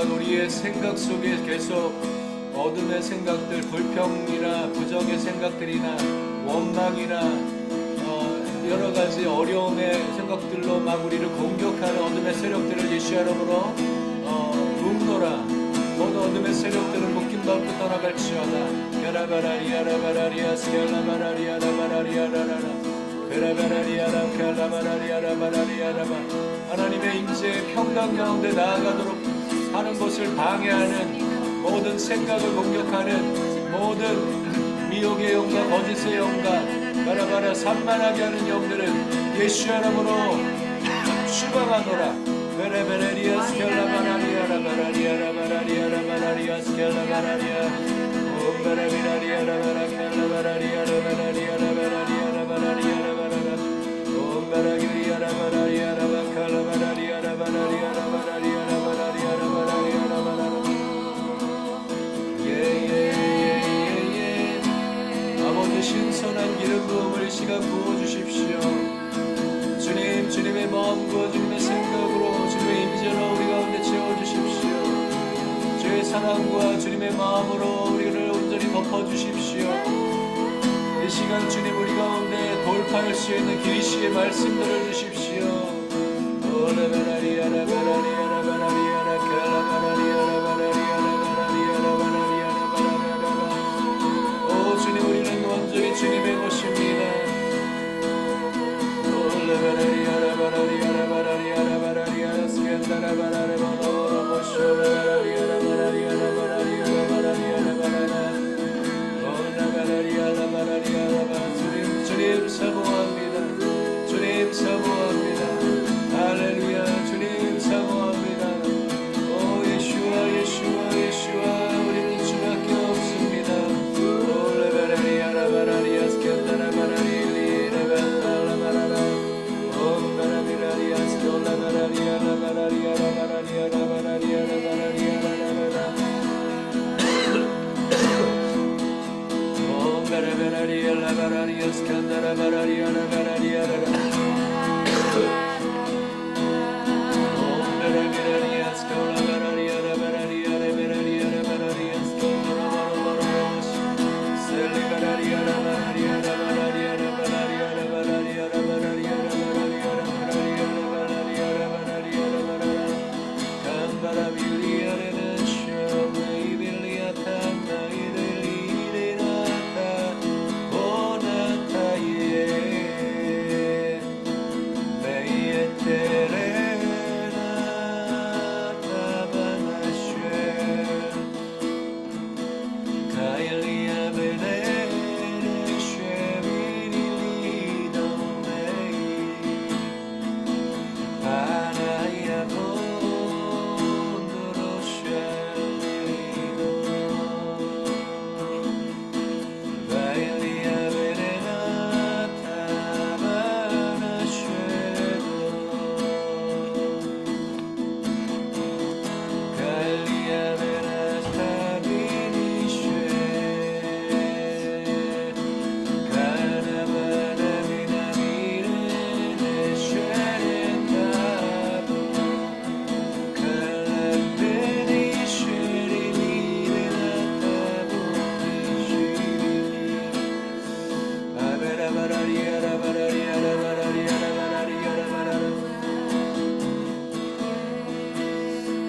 시간 우리의 생각 속에 계속 어둠의 생각들, 불평이나 부정의 생각들이나 원망이나 여러 가지 어려움의 생각들로 막 우리를 공격하는 어둠의 세력들을 예수의 이름으로 묶노라. 모든 어둠의 세력들은 묶임받고 떠나갈지어다. 베라바라리아라바라리아 스켈라바라리아라바라리아라라라 베라바라리아라 켈라바라리아라바라리아라바. 하나님의 임재의 평강 가운데 나아가도록 하는 것을 방해하는 모든 생각을 공격하는 모든 미혹의 영과 거짓의 영과 바라바라 산만하게 하는 영들은 예수의 이름으로 추방하노라. 베레베레리아 스켈라바라리아라바라리아라바라리아라바라리아 스켈라바라리아 옴바라비라리아라바라 켈라바라리아라바라리아라바라리아라바라리아라바라라 옴바라기리아라바라리아라바 켈라바라리아라바라리아라바라리아라바라리아라바라라. 아버지 신선한 기름 부음을 이 시간 부어주십시오. 주님, 주님의 마음과 주님의 생각으로 주님의 임재로 우리 가운데 채워주십시오. 주의 사랑과 주님의 마음으로 우리를 온전히 덮어주십시오. 이 시간 주님 우리 가운데 돌파할 수 있는 계시의 말씀들을 주십시오. 오 주님, 우리는 온전히 주님의 것입니다. 주님 사모합니다. 주님 사모합니다. 할렐루야. 주님 사모합니다. 오 예수와 예수와 예수와 우리는 주밖에 없습니다. 오 레바라리아라바라리아 스캔다라바라리리레바라바라라 오 바라비라리아 스콜라바라리아라바라리아라바라리아라바라리아라바라리아라바라 오 바라바라리아라바라리아 스캔다라바라리아라바라리아라라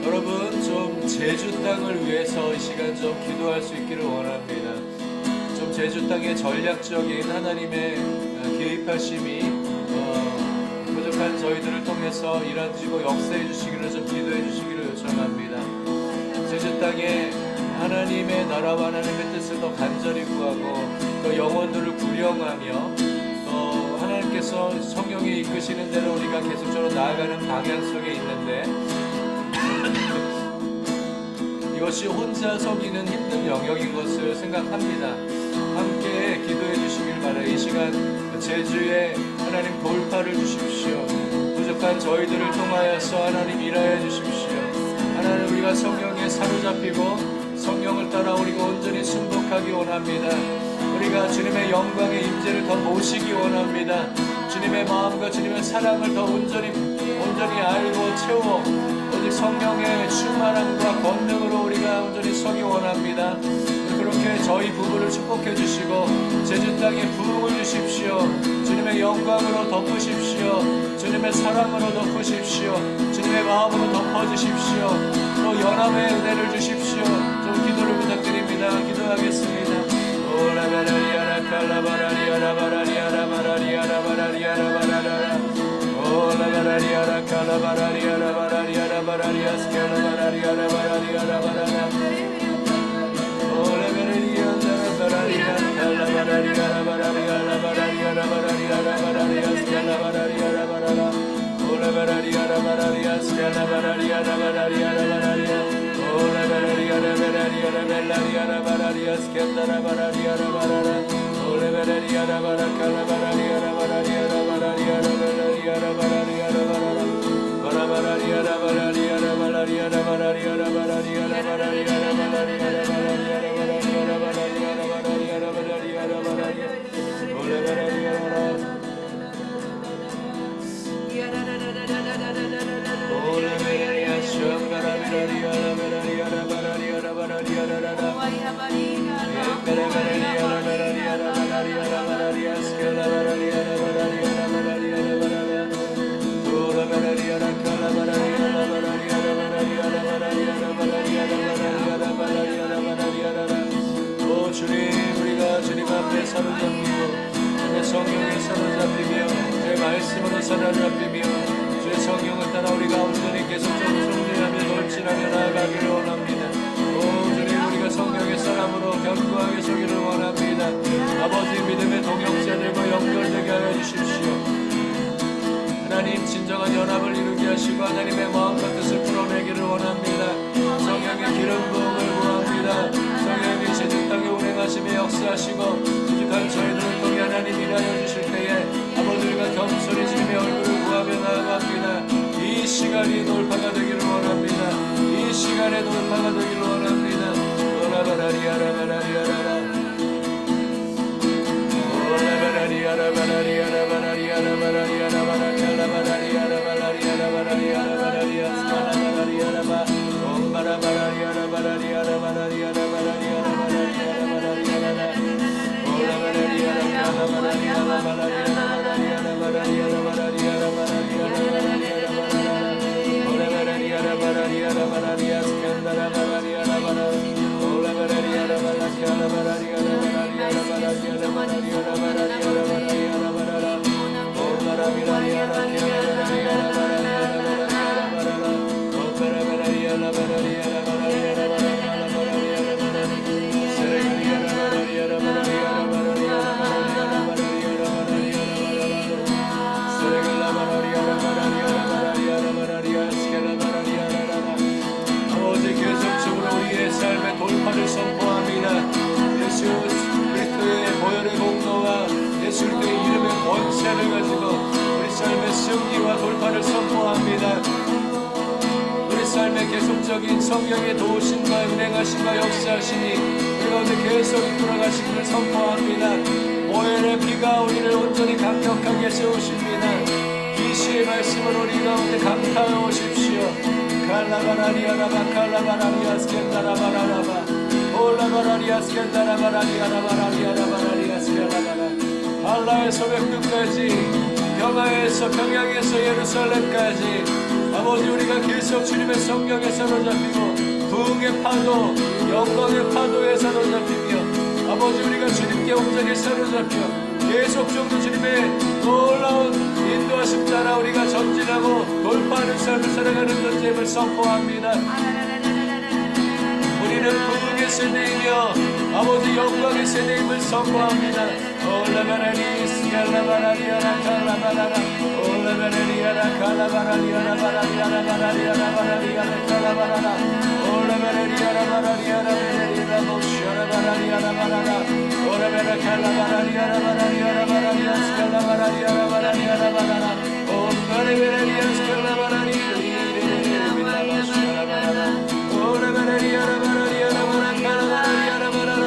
여러분, 좀 제주 땅을 위해서 이 시간 좀 기도할 수 있기를 원합니다. 좀 제주 땅의 전략적인 하나님의 개입하심이 부족한 저희들을 통해서 일하시고 역사해 주시기를 좀 기도해 주시기를 요청합니다. 제주 땅에 하나님의 나라와 하나님의 뜻을 더 간절히 구하고 또 영혼들을 구령하며 하나님께서 성령이 이끄시는 대로 우리가 계속적으로 나아가는 방향 속에 있는데 이것이 혼자 서기는 힘든 영역인 것을 생각합니다. 함께 기도해 주시길 바라요. 이 시간 제주에 하나님 돌파를 주십시오. 부족한 저희들을 통하여서 하나님 일하여 주십시오. 하나님, 우리가 성령에 사로잡히고 성령을 따라 우리가 온전히 순복하기 원합니다. 우리가 주님의 영광의 임재를 더 모시기 원합니다. 주님의 마음과 주님의 사랑을 더 온전히 알고 채워 오직 성령의 충만함과 권능으로 우리가 온전히 서기 원합니다. 그렇게 저희 부부를 축복해 주시고 제주 땅에 부흥을 주십시오. 주님의 영광으로 덮으십시오. 주님의 사랑으로 덮으십시오. 주님의 마음으로 덮어주십시오. 또 연합의 은혜를 주십시오. 좀 기도를 부탁드립니다. 기도하겠습니다. 오라바라리아라 칼라바라리아라 바라리아라 바라리아라 바라리아라 바라라라 오라바라리아라 칼라바라리아라 바라리아라 바라리아 스켈라 바라리아라 바라리아라 바라라 오라바라리아라 바라리아라 칼라바라리아라 바라리아라 바라리아라 바라리아라 바라리아 스켈라 바라리아라 바라라 오라바라리아라 바라리아 스켈라 바라리아라 바라리아라 바라리아 오라바라리아라 바라리아라 벨라리아라 바라리아 스켈라 바라리아라 바라라 오라바라리아라 바라칼라 바라리아라 바라리아라 바라리아라 벨라리아라 바라리아라 바라라 바라바라리아라 바라리아라 바라리아라 바라리아라 바라리아라 바라리아라 바라리아라 바라리아라 바라리아라 바라리아라 바라리아라 바라리아라 오라바라리아라 오라바라리아 숑가라비라리아라 바라리아라 바라리아라 바라리아라 베라바라리아라 바라리아라 바라리아라 바라리아 스켈라 바라리아라 바라리아라 바라리아라 바라라 오라바라리아라 칼라바라리아라 바라리아라 바라리아라 바라리아라 바라리아라 바라리아라 바라리아라 오 주님 우리가 주님 앞에 사로잡히고 주의 성령에 사로잡히며 주의 말씀으로 사로잡히며 주의 성령을 따라 우리가 온전히 계속적으로 성례하며 돌진하며 나아가기를 원합니다. 오 주님 우리가 성령의 사람으로 견고하게 서기를 원합니다. 아버지 믿음의 동역자들과 연결되게 하여 주십시오. 하나님 진정한 연합을 이루게 하시고 하나님의 마음과 뜻을 풀어내기를 원합니다. 성령의 기름 부음을 구합니다. 성령의 제주 땅에 운행하시며 역사하시고 부족한 저희들을 통해 하나님 일하여 주실 때에 아버지 우리가 겸손히 주님의 얼굴을 구하며 나아갑니다. 이 시간이 돌파가 되기를 원합니다. 이 시간에 돌파가 되기를 원합니다. 오라바라리아라 바라리아라 오라바라리아라 바라리아라 바라리아라 바라리아라 바라리아라 바라리아라 바라리아라 바라리아라 바라리아 스카라 바라리아라 바 옴바라 바라리아라 바라리아라 바라리아라 바라리아라 바라리아라 바라리아라 오라바라리아라 카라 바라리아라 바라리아라 바라리아라 바라리아라 바라리아라 바라리아라 오라바라리아라 바라리아라 바라리아 스칸다라 바라리아라 바라 오라바라리아라 바라리아라 바라리아라 바라리아라 바라리아라 바라리아라 바라리아라 바라리아라 바라라 오라바라리아라 바라리아라 바라리아라 바라라 오라바라리아라 바라리아라 바라리아라 바라리아라 바라리아라 세레리아라 바라리아라 바라리아라 바라리아라 바라리아라 바라리아라 바라리아라 세레글라 바라리아라 바라리아라 바라리아라 바라리아 스켈라 바라리아라 아버지 계속적으로 우리의 삶의 돌파를 선포합니다. 예수 그리스도의 보혈의 공로와 예수 그리스도의 이름의 권세를 가지고 우리 삶의 승리와 돌파를 선포합니다. 우리 삶의 계속적인 성령의 도우심과 은행하심과 역사하시니 우리 가운데 계속 이끌어가시기를 선포합니다. 보혈의 피가 우리를 온전히 강력하게 세우십니다. 이 시의 말씀을 우리 가운데 강타하여 오십시오. 칼라바라리아라바 칼라바라리아 스켈라바라라바 올라바라리아 스켈라바라리아라바라리아라바라리아 스켈라바라 할라에서 백두까지 평화에서 평양에서 예루살렘까지 아버지 우리가 계속 주님의 성령에 사로잡히고 부흥의 파도 영광의 파도에 사로잡히며 아버지 우리가 주님께 온전히 사로잡혀 계속적으로 주님의 놀라운 인도하심 따라 우리가 전진하고 돌파하는 삶을 살아가는 전쟁을 선포합니다. 우리는 부흥의 세대이며 아버지 영광의 세대임을 선포합니다. 올라바라리 스칼라바라리아라 칼라바라라 올라바라리아라 칼라바라리아라 바라리아라 바라리아라 바라리아라 칼라바라라 올라바라리아라 바라리아라 베레리라 모시아라 바라리아라 바라라 올라바라 칼라바라리아라 바라리아라 바라리아 스칼라바라리아라 바라리아라 바라라 올라바라리아 스칼라바라리아라 베레리라 모시아라 바라라 올라바라리아라 바라리아라 바라칼라바라리아라 바라라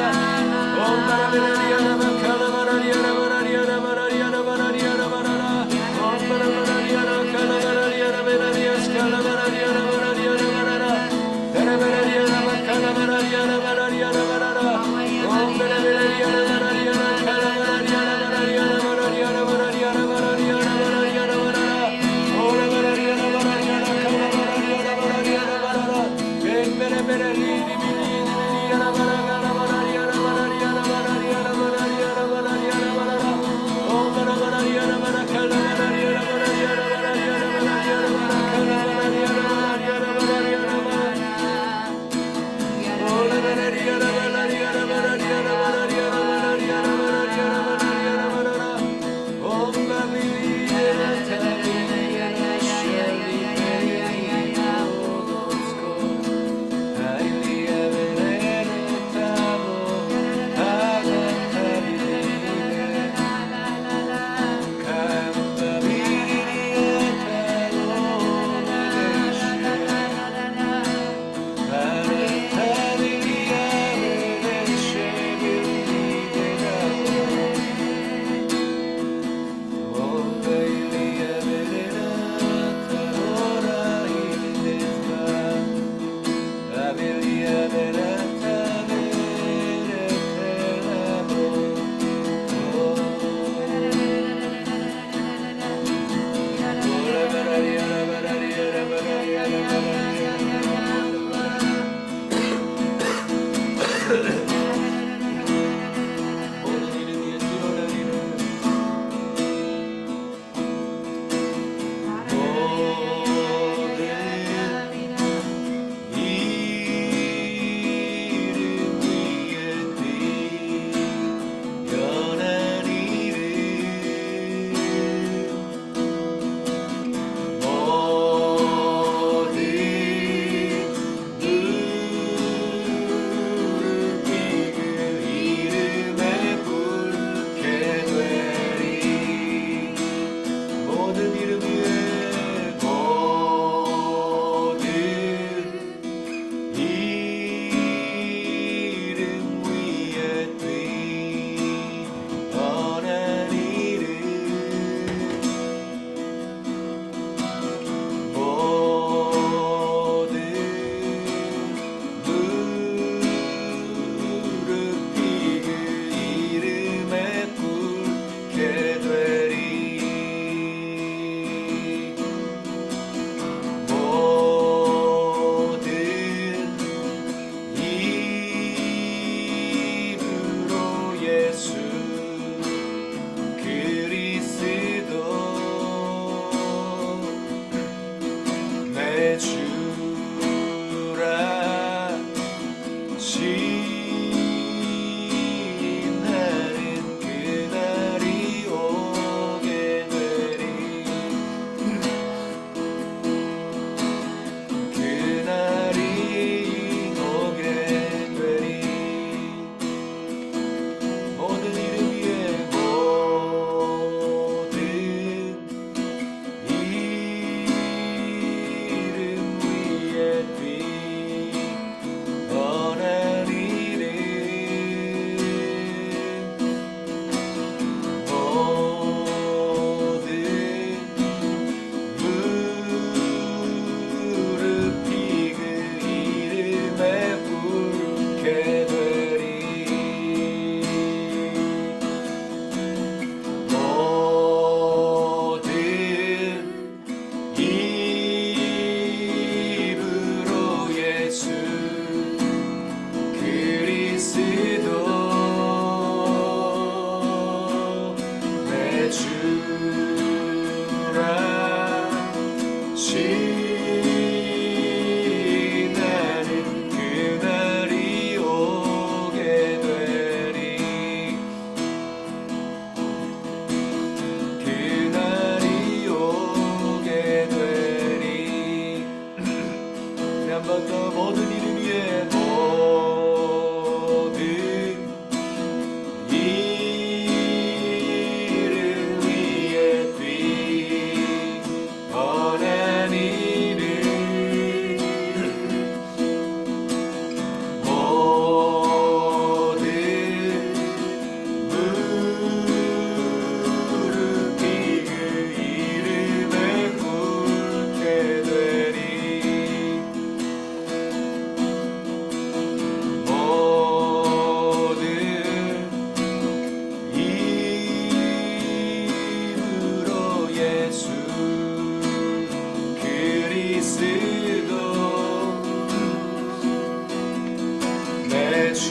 올라바라리아라 바칼라바라리아라 바라리아라 바라리아라 바라리아라 바라라 주라 신나는 그날이 오게 되리 그날이 오게 되리 모든 이름 위에 모든 이름 위에 뛰어난 이름 모든 무릎이 그 이름에 꿇게 되리 모든 입으로 예수 그리스도 내 주라 신나는 그날이 오게 되리 그날이 오게 되리 한 번 더 모든 이름 위에 모든 이름 위에 뛰어난 이름 모든 무릎이 그 이름에 꿇게 되리 모든 입으로 예수 그리스도 내 주라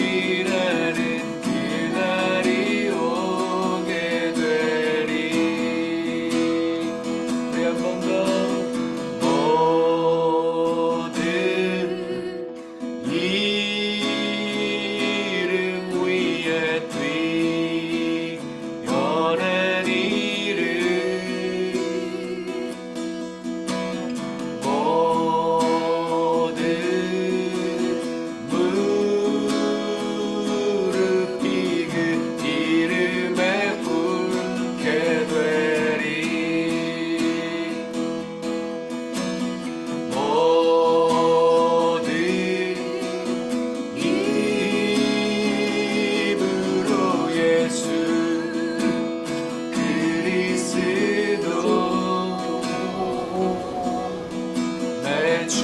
신나는 그날이 오게 되리 우리 한 번 더 모든 이름 위에 뛰어난 이름 모든 무릎이 그 이름에 꿇게 되리 모든 입으로 예수 그리스도 내 주라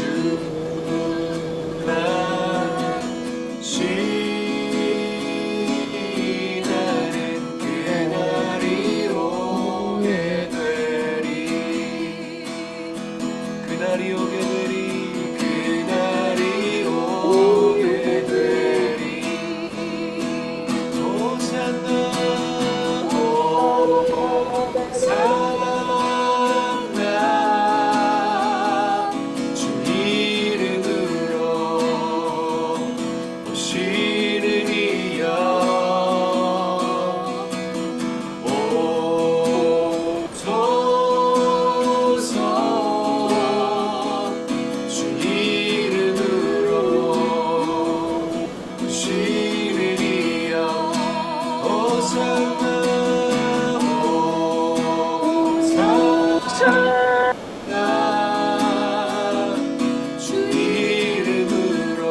신나는 그날이 오게 되리 그날이 오게 되리 그날이 오게 되리 호산나 호산나 주 이름으로 오시는 이여 오소서 주 이름으로 오시는 이여 호산나 호산나 주 이름으로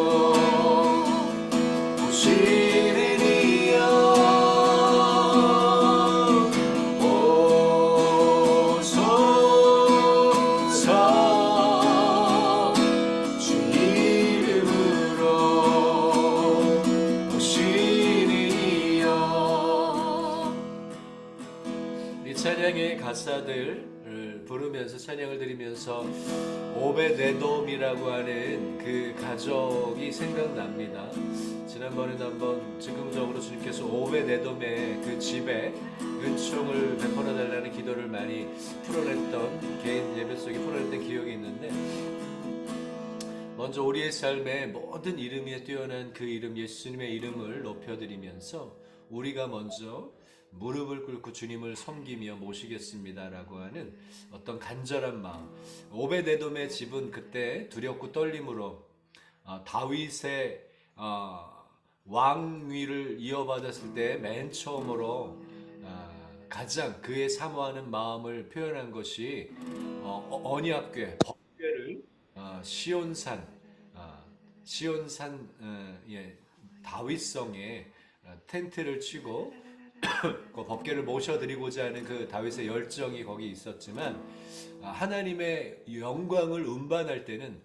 오시는 이여 오소서 주 이름으로 오시는 이여 이 찬양의 가사들을 부르면서 찬양을 드리면서 오베데돔이라고 하는 그 가족이 생각납니다. 지난번에도 한번 즉흥적으로 주님께서 오베데돔의 그 집에 은총을 베풀어 달라는 기도를 많이 풀어냈던, 개인 예배 속에 풀어냈던 기억이 있는데, 먼저 우리의 삶에 모든 이름 위에 뛰어난 그 이름, 예수님의 이름을 높여드리면서 우리가 먼저 무릎을 꿇고 주님을 섬기며 모시겠습니다라고 하는 어떤 간절한 마음. 오베데돔의 집은 그때 두렵고 떨림으로 다윗의 왕위를 이어받았을 때 맨 처음으로 가장 그의 사모하는 마음을 표현한 것이 언약궤, 법궤를 시온산 다윗성에 텐트를 치고 그 법궤를 모셔드리고자 하는 그 다윗의 열정이 거기 있었지만, 하나님의 영광을 운반할 때는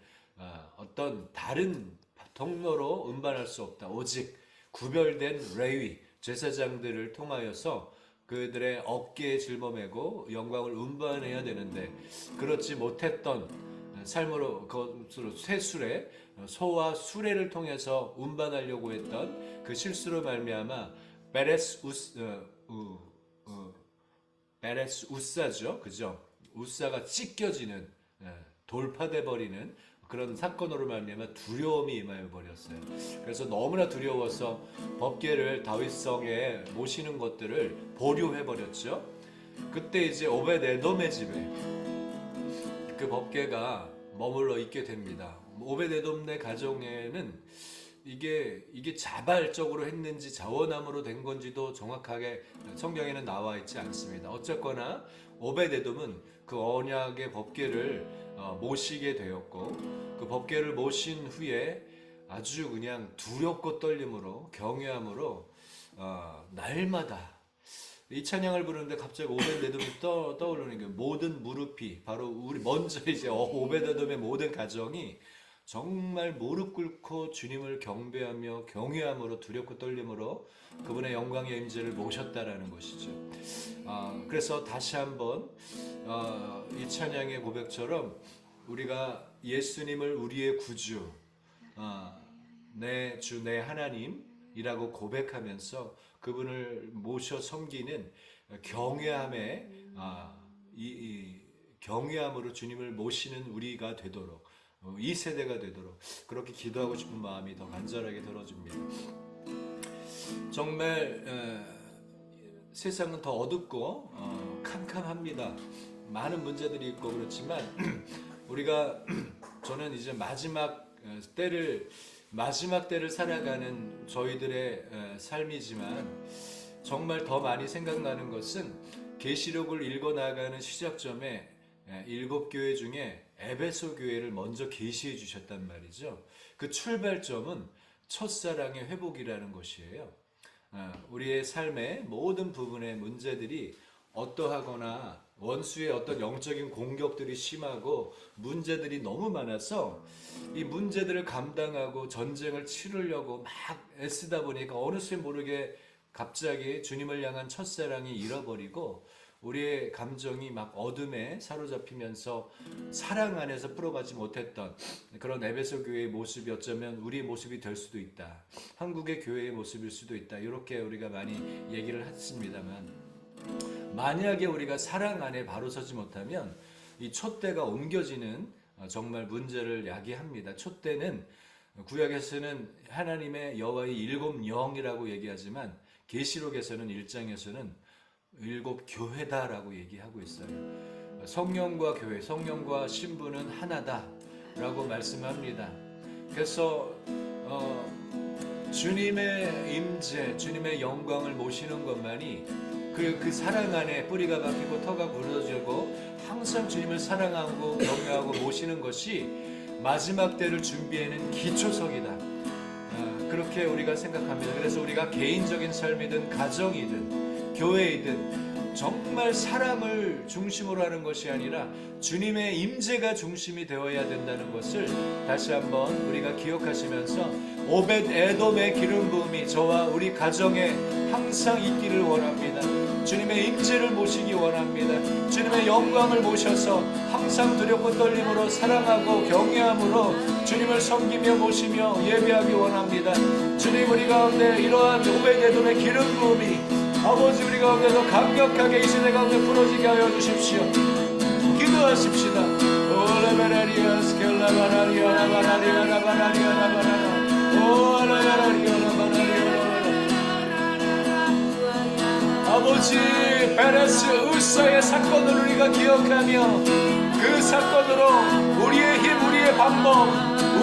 어떤 다른 통로로 운반할 수 없다. 오직 구별된 레위 제사장들을 통하여서 그들의 어깨에 짊어매고 영광을 운반해야 되는데, 그렇지 못했던 삶으로 그것으로 쇠수레, 소와 수레를 통해서 운반하려고 했던 그 실수로 말미암아 베레스 우사죠, 그죠? 우사가 찢겨지는, 돌파돼 버리는 그런 사건으로 말미암아 두려움이 임하여 버렸어요. 그래서 너무나 두려워서 법궤를 다윗성에 모시는 것들을 보류해 버렸죠. 그때 이제 오벳에돔의 집에 그 법궤가 머물러 있게 됩니다. 오벳에돔네 가정에는 이게 자발적으로 했는지 자원함으로 된 건지도 정확하게 성경에는 나와 있지 않습니다. 어쨌거나 오벳에돔은 그 언약의 법궤를 모시게 되었고, 그 법궤를 모신 후에 아주 그냥 두렵고 떨림으로, 경외함으로 날마다 이 찬양을 부르는데 갑자기 오벳에돔이 떠오르는 게, 모든 무릎이, 바로 우리 먼저 이제 오벳에돔의 모든 가정이 정말 무릎 꿇고 주님을 경배하며 경외함으로, 두렵고 떨림으로 그분의 영광의 임재를 모셨다라는 것이죠. 그래서 다시 한번 이 찬양의 고백처럼 우리가 예수님을 우리의 구주, 내 주, 내 하나님이라고 고백하면서 그분을 모셔 섬기는 경외함에 이 경외함으로 주님을 모시는 우리가 되도록, 이 세대가 되도록 그렇게 기도하고 싶은 마음이 더 간절하게 들어집니다. 정말 세상은 더 어둡고 캄캄합니다. 많은 문제들이 있고 그렇지만 우리가 저는 이제 마지막 때를 살아가는 저희들의 삶이지만, 정말 더 많이 생각나는 것은 계시록을 읽어 나가는 시작점에 7교회 중에 에베소 교회를 먼저 계시해 주셨단 말이죠. 그 출발점은 첫사랑의 회복이라는 것이에요. 우리의 삶의 모든 부분의 문제들이 어떠하거나 원수의 어떤 영적인 공격들이 심하고 문제들이 너무 많아서 이 문제들을 감당하고 전쟁을 치르려고 막 애쓰다 보니까 어느새 모르게 갑자기 주님을 향한 첫사랑이 잃어버리고 우리의 감정이 막 어둠에 사로잡히면서 사랑 안에서 풀어가지 못했던 그런 에베소 교회의 모습이 어쩌면 우리의 모습이 될 수도 있다. 한국의 교회의 모습일 수도 있다. 이렇게 우리가 많이 얘기를 했습니다만, 만약에 우리가 사랑 안에 바로 서지 못하면 이 촛대가 옮겨지는 정말 문제를 야기합니다. 촛대는 구약에서는 하나님의 여호와의 7 영이라고 얘기하지만 계시록에서는 1장에서는 7 교회다라고 얘기하고 있어요. 성령과 교회, 성령과 신부는 하나다라고 말씀합니다. 그래서 주님의 임재, 주님의 영광을 모시는 것만이 그 사랑 안에 뿌리가 박히고 터가 굳어지고 항상 주님을 사랑하고 경외하고 모시는 것이 마지막 때를 준비하는 기초석이다. 그렇게 우리가 생각합니다. 그래서 우리가 개인적인 삶이든 가정이든 교회이든 정말 사랑을 중심으로 하는 것이 아니라 주님의 임재가 중심이 되어야 된다는 것을 다시 한번 우리가 기억하시면서 오벳에돔의 기름 부음이 저와 우리 가정에 항상 있기를 원합니다. 주님의 임재를 모시기 원합니다. 주님의 영광을 모셔서 항상 두렵고 떨림으로 사랑하고 경외함으로 주님을 섬기며 모시며 예배하기 원합니다. 주님, 우리 가운데 이러한 오벳에돔의 기름 부음이 아버지 우리 가운데서 강력하게 이 세대 가운데 부러지게 하여 주십시오. 기도하십시다. 오레베라리아 스켈라바라리아 라바라리아 라바라리아 라바라라 오레베라리아 라바라리아 아버지 베레스 으사의 사건을 우리가 기억하며 그 사건으로 우리의 힘, 우리의 방법,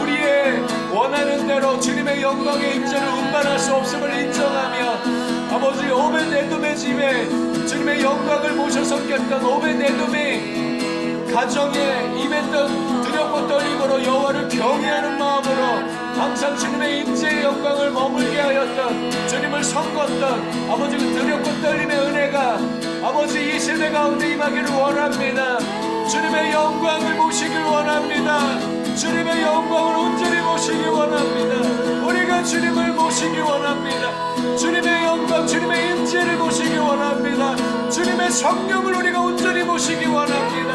우리의 원하는 대로 주님의 영광의 임재를 운반할 수 없음을 인정하며 아버지 오벳에돔의 집에 주님의 영광을 모셔 섬겼던 오벳에돔이 가정에 임했던 두렵고 떨림으로 여호와를 경외하는 마음으로 항상 주님의 임재의 영광을 머물게 하였던 주님을 섬겼던 아버지 그 두렵고 떨림의 은혜가 아버지 이 세대 가운데 임하기를 원합니다. 주님의 영광을 모시길 원합니다. 주님의 영광을 온전히 모시기 원합니다. 우리가 주님을 모시기 원합니다. 주님의 영광, 주님의 임재를 모시기 원합니다. 주님의 성령을 우리가 온전히 모시기 원합니다.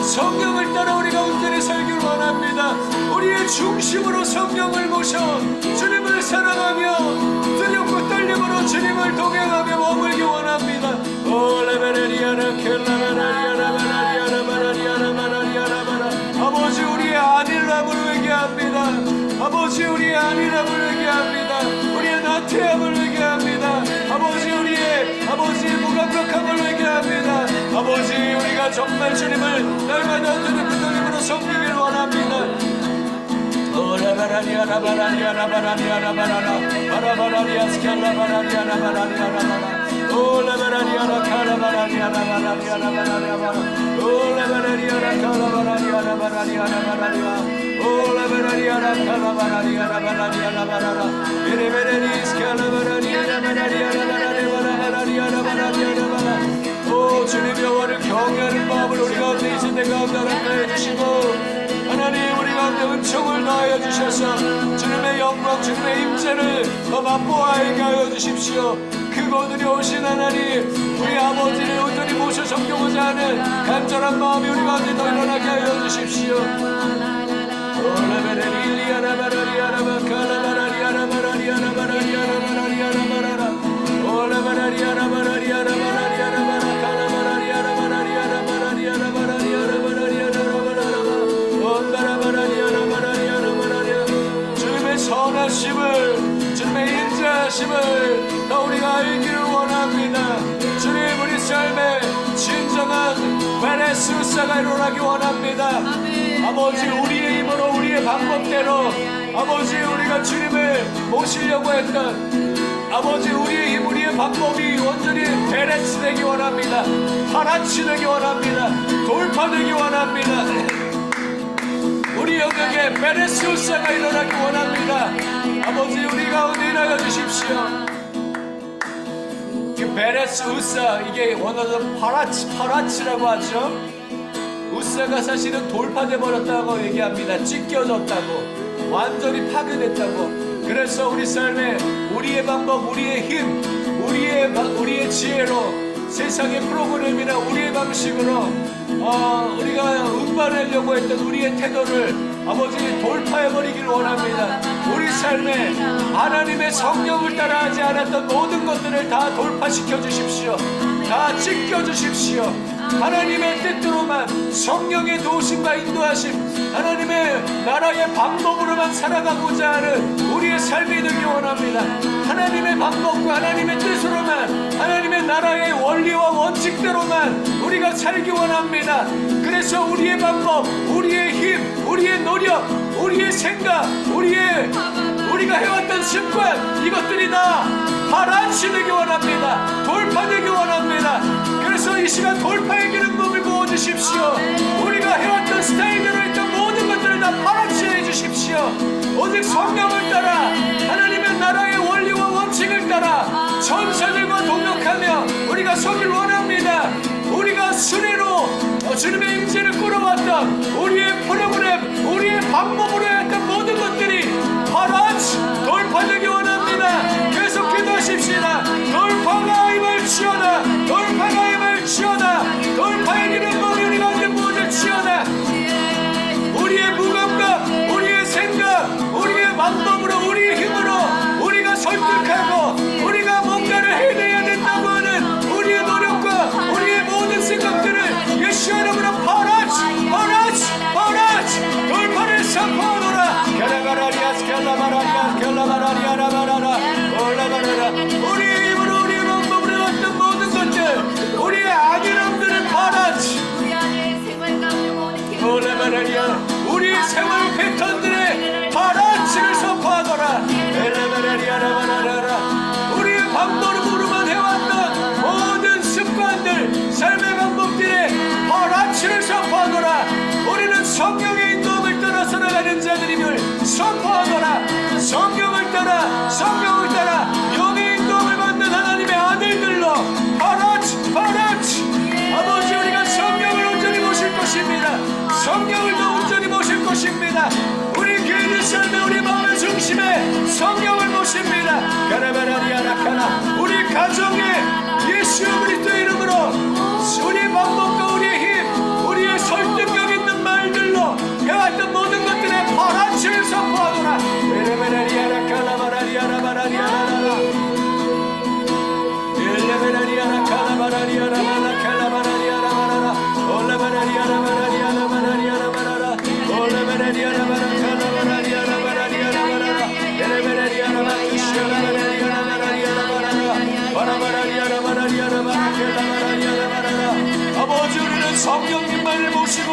성령을 따라 우리가 온전히 살길 원합니다. 우리의 중심으로 성령을 모셔 주님을 사랑하며 두렵고 떨림으로 주님을 동행하며 머물기 원합니다. 아버지 우리의 안일함을 회개합니다. 아버지 우리의 안일함을 회개합니다. 우리의 나태함을 회개합니다. 아버지 우리의 무감각함을 회개합니다. 아버지 우리가 정말 주님을 날마다 두렵고 떨림으로 섬기길 원합니다. 라바라리아 라바라리아 라바라리아 라바라라 바라바라리아 스칼라바라리아 라바라리아 라바라 오 라바라리아 라카라바라리아 라바라리아 라바라리아 오 라바라리아 라카라바라리아 라바라리아 라바라리아 오 라바라리아 라카라바라리아 라바라리아 라바라라 베레베레리 스칼라바라리아 라바라리아 라바라리아 라바라리아 라바라리아 라바라 오 주님 여호와를 경외하는 마음을 우리 가운데 있을 때 가운데 허락하여 주시고 하나님 우리 가운데 은총을 더하여 주셔서 주님의 영광 주님의 임재를 더 맛보아하게 하여 주십시오. 크고 두려우신 하나님 우리 아버지를 온전히 모셔 섬기고자 하는 간절한 마음이 우리 가운데 더 일어나게 하여 주십시오. 주님의 선하심을 주님의 인자하심을 더 우리가 알기를 원합니다. 주님 우리 삶에 진정한 베레스사가 일어나기 원합니다. 아버지 우리의 힘으로 우리의 방법대로 아버지 우리가 주님을 모시려고 했던 아버지 우리의 힘 우리의 방법이 온전히 베레스 되기 원합니다. 파라치 되기 원합니다. 돌파되기 원합니다. 우리 영역에 베레스사가 일어나기 원합니다. 아버지 우리 가운데 일하여 주십시오. 그 베레스 우사 이게 원어로 파라치라고 하죠. 우사가 사실은 돌파돼 버렸다고 얘기합니다. 찢겨졌다고 완전히 파괴됐다고. 그래서 우리 삶에 우리의 방법 우리의 힘 우리의 지혜로 세상의 프로그램이나 우리의 방식으로 우리가 운반하려고 했던 우리의 태도를 아버지 돌파해버리기를 원합니다. 우리 삶에 하나님의 성령을 따라하지 않았던 모든 것들을 다 돌파시켜 주십시오. 다 찢겨 주십시오. 하나님의 뜻대로만 성령의 도우심과 인도하심 하나님의 나라의 방법으로만 살아가고자 하는 우리의 삶이 되기 원합니다. 하나님의 방법과 하나님의 뜻으로만 하나님의 나라의 원리와 원칙대로만 우리가 살기 원합니다. 그래서 우리의 방법 우리의 힘 우리의 노력 우리의 생각 우리가 해왔던 습관 이것들이 다 파라치 되기 원합니다. 돌파되기 원합니다. 그래서 이 시간 돌파의 기름부음을 부어주십시오. 우리가 해왔던 스타일대로 했던 모든 것들을 다 파라치 해주십시오. 오직 성령을 따라 하나님의 나라의 원리와 원칙을 따라 천사들과 동역하며 우리가 서길 원합니다. 우리가 수레로 주님의 임재를 끌어왔던 우리의 프로그램 우리의 방법으로 했던 모든 것들이 파라치 돌파되기 원합니다. 계속 기도하십시다. 돌파가 임할지어다. 돌파가 임할지어다. 돌파의 기름부음이 우리 가운데 부어질지어다. 우리의 무감각 우리의 생각 우리의 방법으로 우리의 힘으로 우리가 설득하고 우리가 뭔가를 해내야 되는 선포하노라. 성령을 따라 성령을 따라 영의 인도함을 받는 하나님의 아들들로 파라치 아버지 우리가 성령을 온전히 모실 것입니다. 성령을 더 온전히 모실 것입니다. 우리 교회의 삶에 우리 마음의 중심에 성령을 모십니다. 가라바라리아라카나 우리 가정에 예수 그리스도의 이름으로 우리의 방법과 우리의 힘 우리의 설득력 있는 말들로 해왔던 모든 것들의 파라치를 선포하노라. 베레베라리아라카라바라리아라바라리아라라 엘레베라리아라카라바라리아라바라칼라바라리아라바라라 올라바라리아라바라리아라바라리아라바라라 올라바라리아라바라칼라바라리아라바라리아라바라라 엘레베라리아라바라리아라바라리아라바라라 바라바라리아라바라리아라바라칼라바라리아라바라라 아버지 우리는 성령님만을 모시고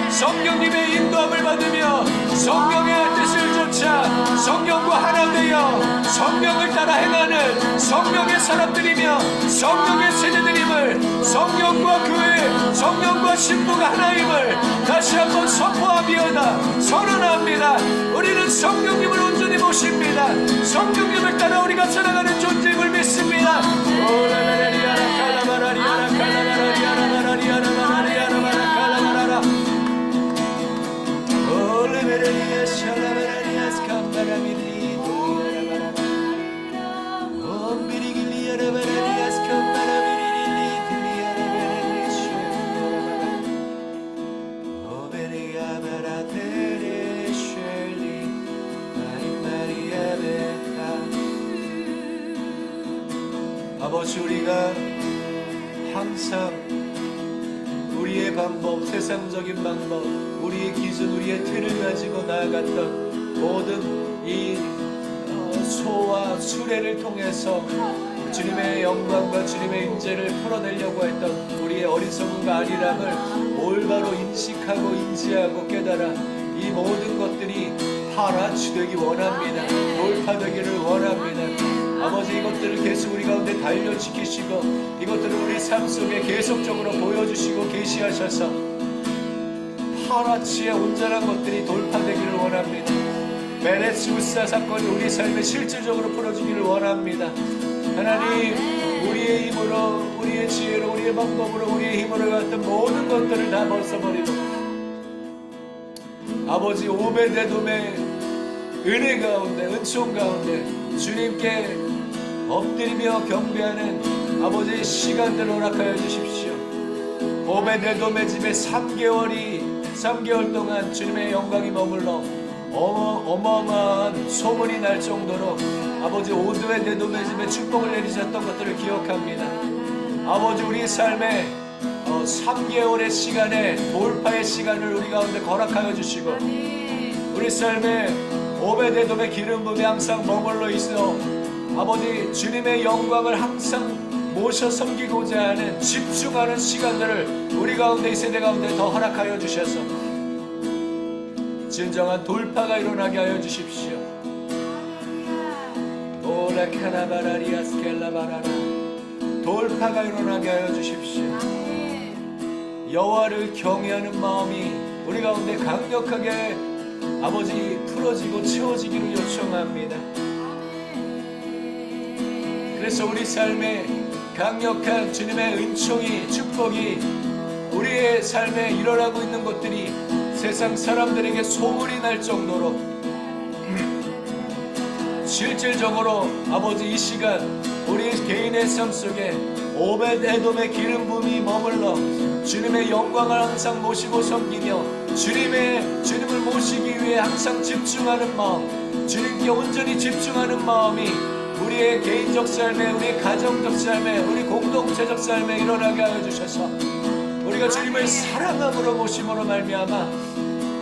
성령님의 인도함을 받으며 성령의 뜻을 쫓아 성령과 하나 되어 성령을 따라 행하는 성령의 사람들이며 성령의 세대들임을 성령과 교회 성령과 신부가 하나임을 다시 한번 선포하며 선언합니다. 우리는 성령님을 온전히 모십니다. 성령님을 따라 우리가 살아가는 존재임을 믿습니다. 아버지 우리가 항상 우리의 방법, 세상적인 방법, 우리의 기준, 우리의 틀을 가지고 나아갔던 모든 이 소와 수레를 통해서 주님의 영광과 주님의 인재를 풀어내려고 했던 우리의 어리석음과 안일함을 올바로 인식하고 인지하고 깨달아 이 모든 것들이 파라치되기 원합니다. 돌파되기를 원합니다. 아버지 이것들을 계속 우리 가운데 단련시키시고 이것들을 우리 삶 속에 계속적으로 보여주시고 계시하셔서 파라치의 온전한 것들이 돌파되기를 원합니다. 메레스우사 사건이 우리 삶에 실질적으로 풀어지기를 원합니다. 하나님 우리의 힘으로 우리의 지혜로 우리의 방법으로 우리의 힘으로 해왔던 모든 것들을 다 벗어버리고 아버지 오베데돔의 은혜 가운데 은총 가운데 주님께 엎드리며 경배하는 아버지의 시간들을 허락하여 주십시오. 오베데돔의 집에 3개월 동안 주님의 영광이 머물러 어마어마한 소문이 날 정도로 아버지 오베데돔의 집에 축복을 내리셨던 것들을 기억합니다. 아버지 우리 삶에 3개월의 시간에 돌파의 시간을 우리 가운데 허락하여 주시고 우리 삶에 오베데돔의 기름 부음에 항상 머물러 있어 아버지 주님의 영광을 항상 모셔 섬기고자 하는 집중하는 시간들을 우리 가운데 이 세대 가운데 더 허락하여 주셔서 진정한 돌파가 일어나게 하여 주십시오. 오라카나바라리아스켈라바라라 돌파가 일어나게 하여 주십시오. 여호와를 경외하는 마음이 우리 가운데 강력하게 아버지 풀어지고 채워지기를 요청합니다. 그래서 우리 삶에 강력한 주님의 은총이 축복이 우리의 삶에 일어나고 있는 것들이 세상 사람들에게 소문이 날 정도로 실질적으로 아버지 이 시간 우리 개인의 삶 속에 오벳에돔의 기름 부음이 머물러 주님의 영광을 항상 모시고 섬기며 주님을 모시기 위해 항상 집중하는 마음, 주님께 온전히 집중하는 마음이 우리의 개인적 삶에, 우리의 가정적 삶에, 우리 공동체적 삶에 일어나게 하여 주셔서 우리가 주님을 사랑함으로 모심으로 말미암아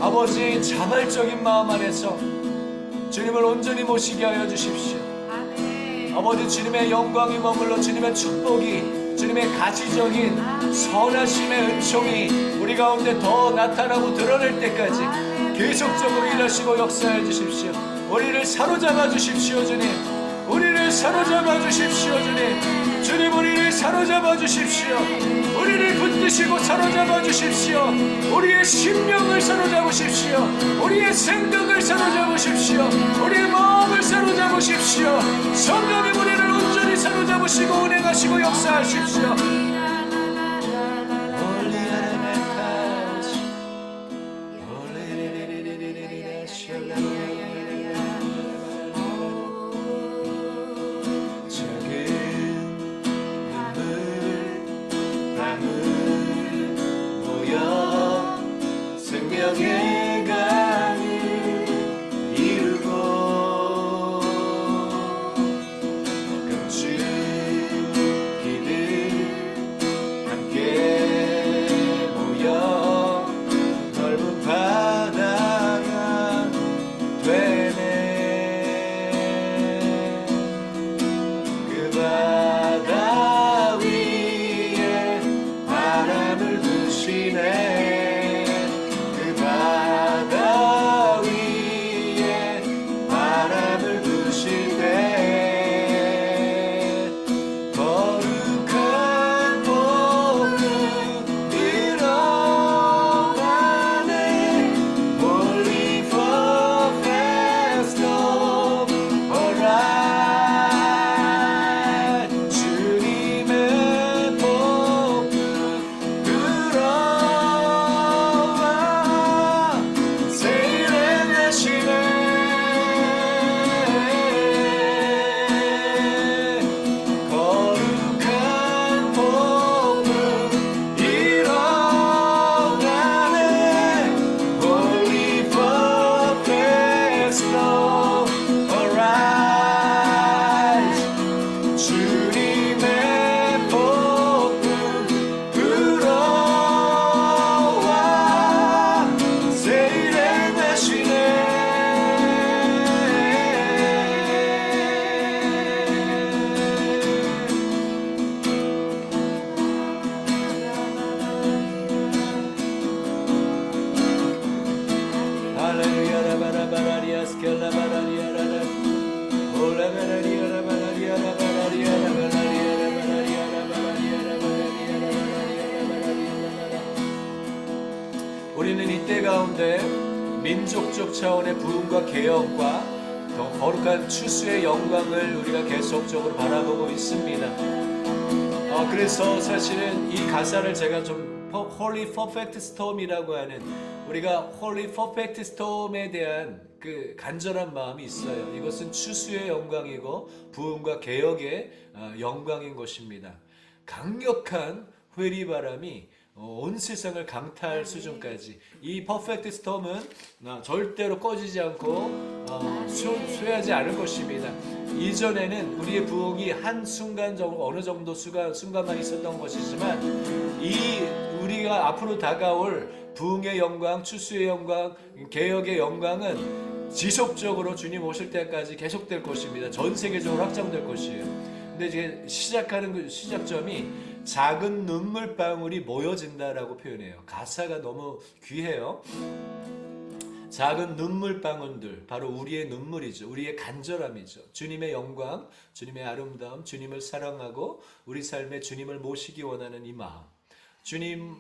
아버지 자발적인 마음 안에서 주님을 온전히 모시게 하여 주십시오. 아버지 주님의 영광이 머물러 주님의 축복이 주님의 가시적인 선하심의 은총이 우리 가운데 더 나타나고 드러낼 때까지 계속적으로 일하시고 역사해 주십시오. 우리를 사로잡아 주십시오. 주님 우리를 우리를 사로잡아 주십시오. 주님, 주님 우리를 사로잡아 주십시오. 우리를 붙드시고 사로잡아 주십시오. 우리의 심령을 사로잡으십시오. 우리의 생각을 사로잡으십시오. 우리의 마음을 사로잡으십시오. 성령님 우리를 온전히 사로잡으시고 운행하시고 역사하십시오. 생명의 강을 이루고 감추기를 함께 모여 넓은 바다가 되네. 그 바다 위에 바람을 부시네. 우리는 이때 가운데 민족적 차원의 부흥과 개혁과 더 거룩한 추수의 영광을 우리가 계속적으로 바라보고 있습니다. 그래서 사실은 이 가사를 제가 좀 Holy Perfect Storm이라고 하는, 우리가 Holy Perfect Storm에 대한 그 간절한 마음이 있어요. 이것은 추수의 영광이고 부흥과 개혁의 영광인 것입니다. 강력한 회리바람이 온 세상을 강타할 수준까지, 이 퍼펙트 스톰은 절대로 꺼지지 않고 쇠하지 않을 것입니다. 이전에는 우리의 부흥이 한 순간 정도, 어느 정도 순간만 있었던 것이지만, 이 우리가 앞으로 다가올 부흥의 영광, 추수의 영광, 개혁의 영광은 지속적으로 주님 오실 때까지 계속될 것입니다. 전 세계적으로 확장될 것이에요. 근데 이제 시작하는 그 시작점이 작은 눈물방울이 모여진다라고 표현해요. 가사가 너무 귀해요. 작은 눈물방울들, 바로 우리의 눈물이죠. 우리의 간절함이죠. 주님의 영광, 주님의 아름다움, 주님을 사랑하고 우리 삶에 주님을 모시기 원하는 이 마음.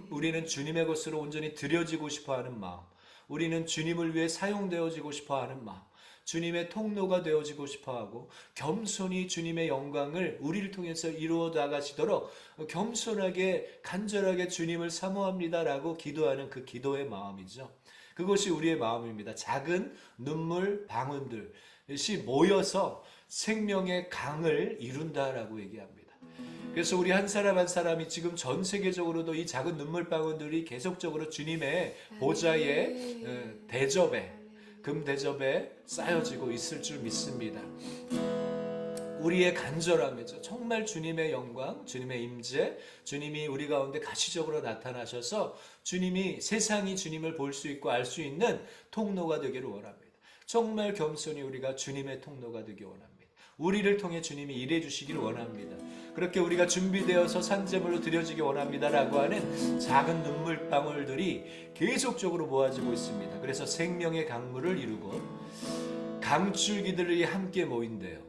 우리는 주님의 것으로 온전히 드려지고 싶어하는 마음. 우리는 주님을 위해 사용되어지고 싶어하는 마음. 주님의 통로가 되어지고 싶어하고, 겸손히 주님의 영광을 우리를 통해서 이루어 나가시도록 겸손하게 간절하게 주님을 사모합니다라고 기도하는 그 기도의 마음이죠. 그것이 우리의 마음입니다. 작은 눈물 방울들이 모여서 생명의 강을 이룬다라고 얘기합니다. 그래서 우리 한 사람 한 사람이 지금 전 세계적으로도 이 작은 눈물방울들이 계속적으로 주님의 보좌의 대접에, 금 대접에 쌓여지고 있을 줄 믿습니다. 우리의 간절함이죠. 정말 주님의 영광, 주님의 임재, 주님이 우리 가운데 가시적으로 나타나셔서 주님이, 세상이 주님을 볼 수 있고 알 수 있는 통로가 되기를 원합니다. 정말 겸손히 우리가 주님의 통로가 되기 원합니다. 우리를 통해 주님이 일해 주시기를 원합니다. 그렇게 우리가 준비되어서 산제물로 드려지기 원합니다라고 하는 작은 눈물방울들이 계속적으로 모아지고 있습니다. 그래서 생명의 강물을 이루고 강줄기들이 함께 모인대요.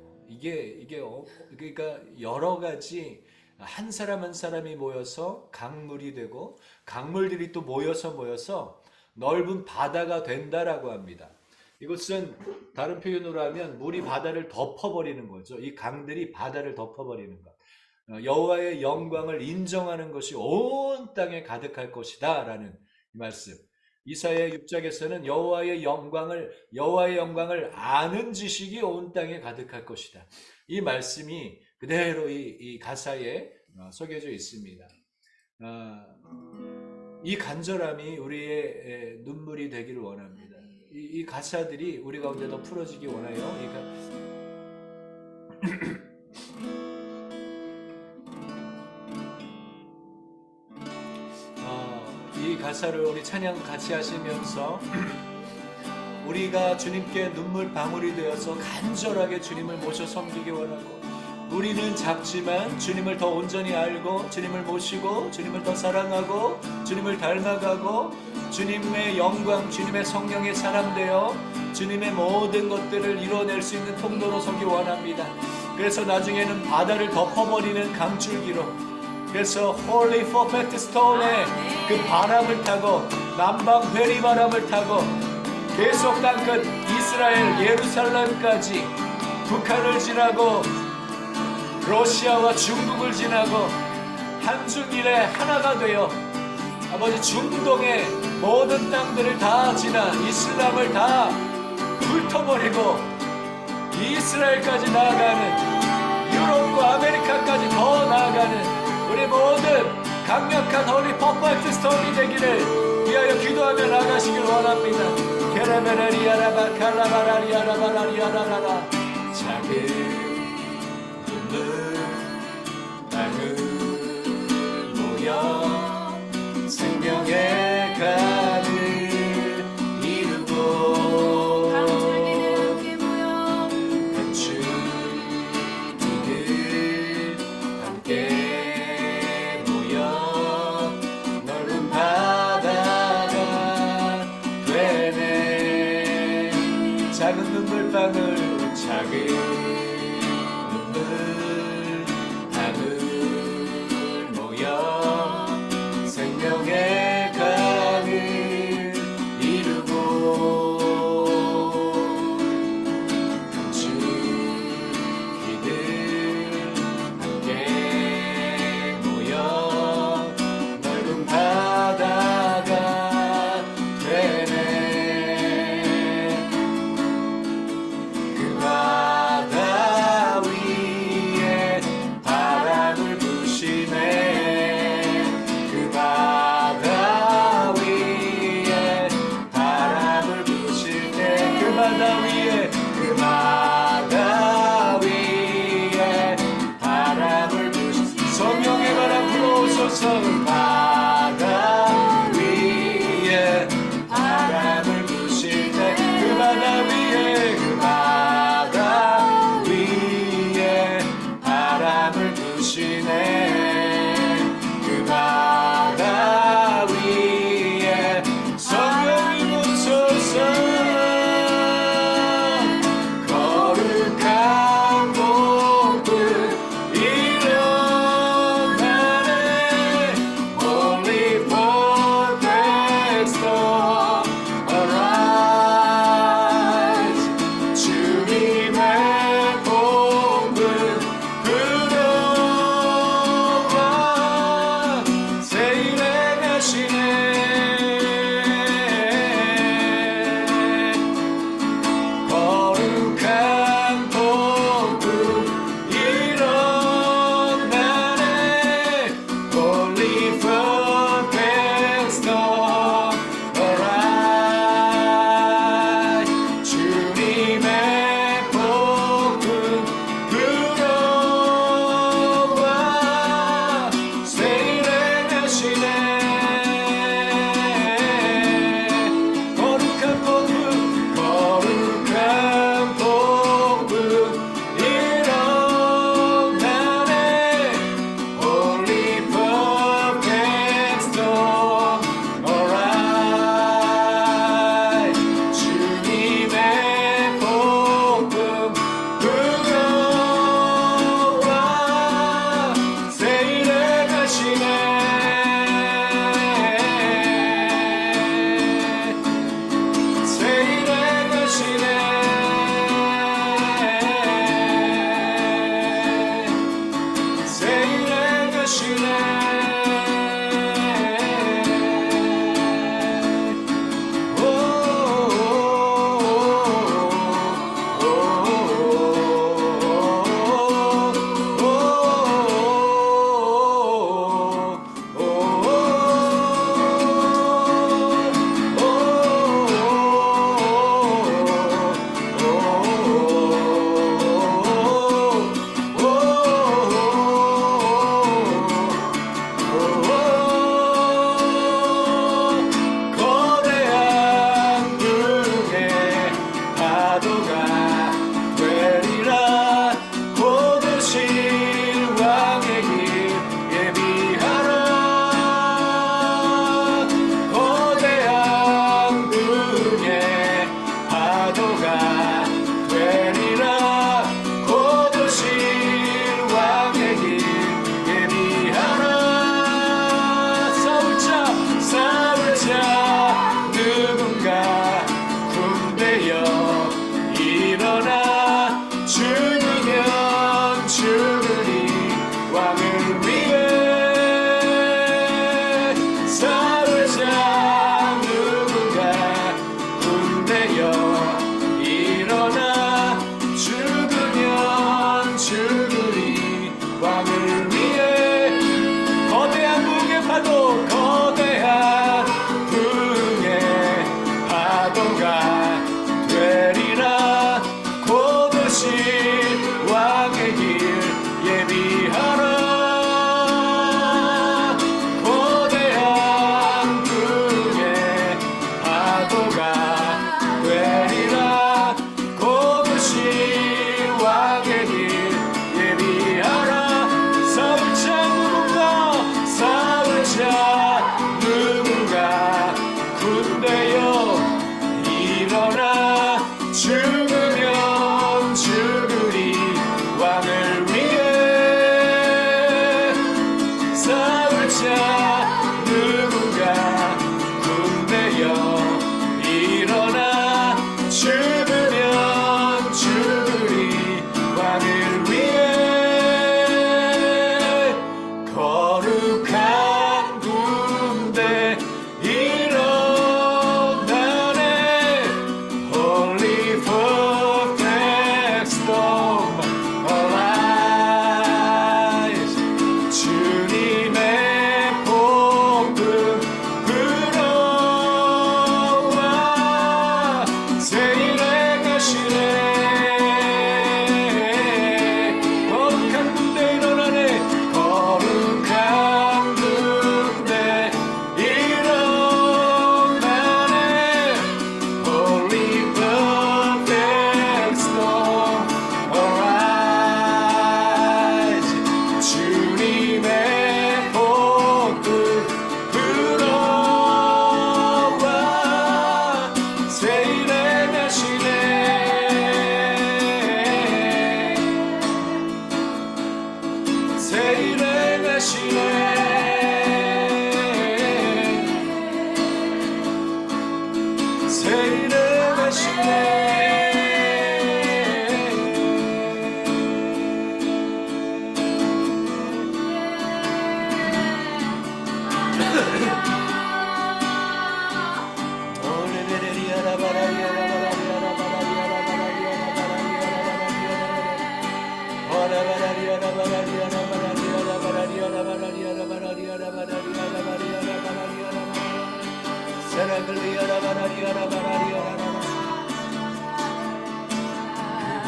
그러니까 여러 가지 한 사람 한 사람이 모여서 강물이 되고 강물들이 또 모여서 넓은 바다가 된다라고 합니다. 이것은 다른 표현으로 하면 물이 바다를 덮어버리는 거죠. 이 강들이 바다를 덮어버리는 것. 여호와의 영광을 인정하는 것이 온 땅에 가득할 것이다 라는 이 말씀. 이사야 6장에서는 여호와의 영광을 아는 지식이 온 땅에 가득할 것이다. 이 말씀이 그대로 이 가사에 새겨져 있습니다. 이 간절함이 우리의 눈물이 되기를 원합니다. 이 가사들이 우리 가운데 더 풀어지기 원해요. 이 가사를 우리 찬양 같이 하시면서 우리가 주님께 눈물 방울이 되어서 간절하게 주님을 모셔 섬기기 원하고, 우리는 작지만 주님을 더 온전히 알고 주님을 모시고 주님을 더 사랑하고 주님을 닮아가고 주님의 영광, 주님의 성령의 사람 되어 주님의 모든 것들을 이뤄낼 수 있는 통로로 서기 원합니다. 그래서 나중에는 바다를 덮어버리는 강줄기로, 그래서 Holy Perfect Stone의 그 바람을 타고 남방 회리 바람을 타고 계속 땅끝 이스라엘 예루살렘까지, 북한을 지나고 러시아와 중국을 지나고 한중일에 하나가 되어 아버지 중동의 모든 땅들을 다 지나 이슬람을 다 훑어버리고 이스라엘까지 나아가는, 유럽과 아메리카까지 더 나아가는 우리 모든 강력한 홀리 퍼펙트 스톤이 되기를 위하여 기도하며 나가시길 원합니다. 케레베레리아라바 칼라바라리아라바라리아라라. 작은 눈물 방울 모여 생명의 간을 이루고, 강줄기들 함께 모여 넓은 바다가 되네. 작은 눈물방울, 작은 생명의 강을 이루고, 강줄기들 함께 모여 넓은 바다가 되네. 그 바다 위에 바람을 부시네. 그 바다 위에 바람을 부실 때, 그 바다 위에, 그 바다 위에 바람을 부실, 성령의 바람 불어오소서. 그 바다 위에 바람을 부실 때, 그 바다 위에, 그 바다 위에 바람을 부시네. 그 바다 위에 성령이 부소서. 거룩한 복을 일어나네.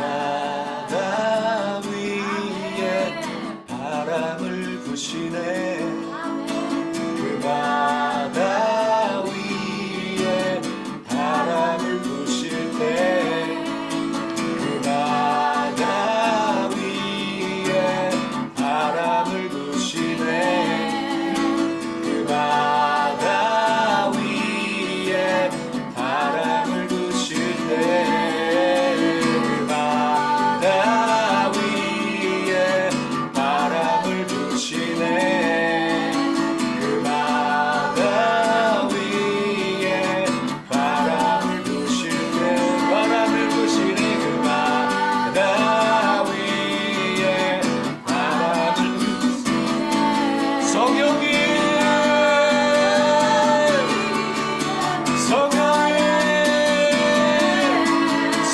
바다 위에 바람을 부시네. 그 바다 위에 바람을 부실 때 그 바다 위에 바람을 부시네. 그 바다 위에 바람을 부실 때 그 바다 위에 바람을 부시네.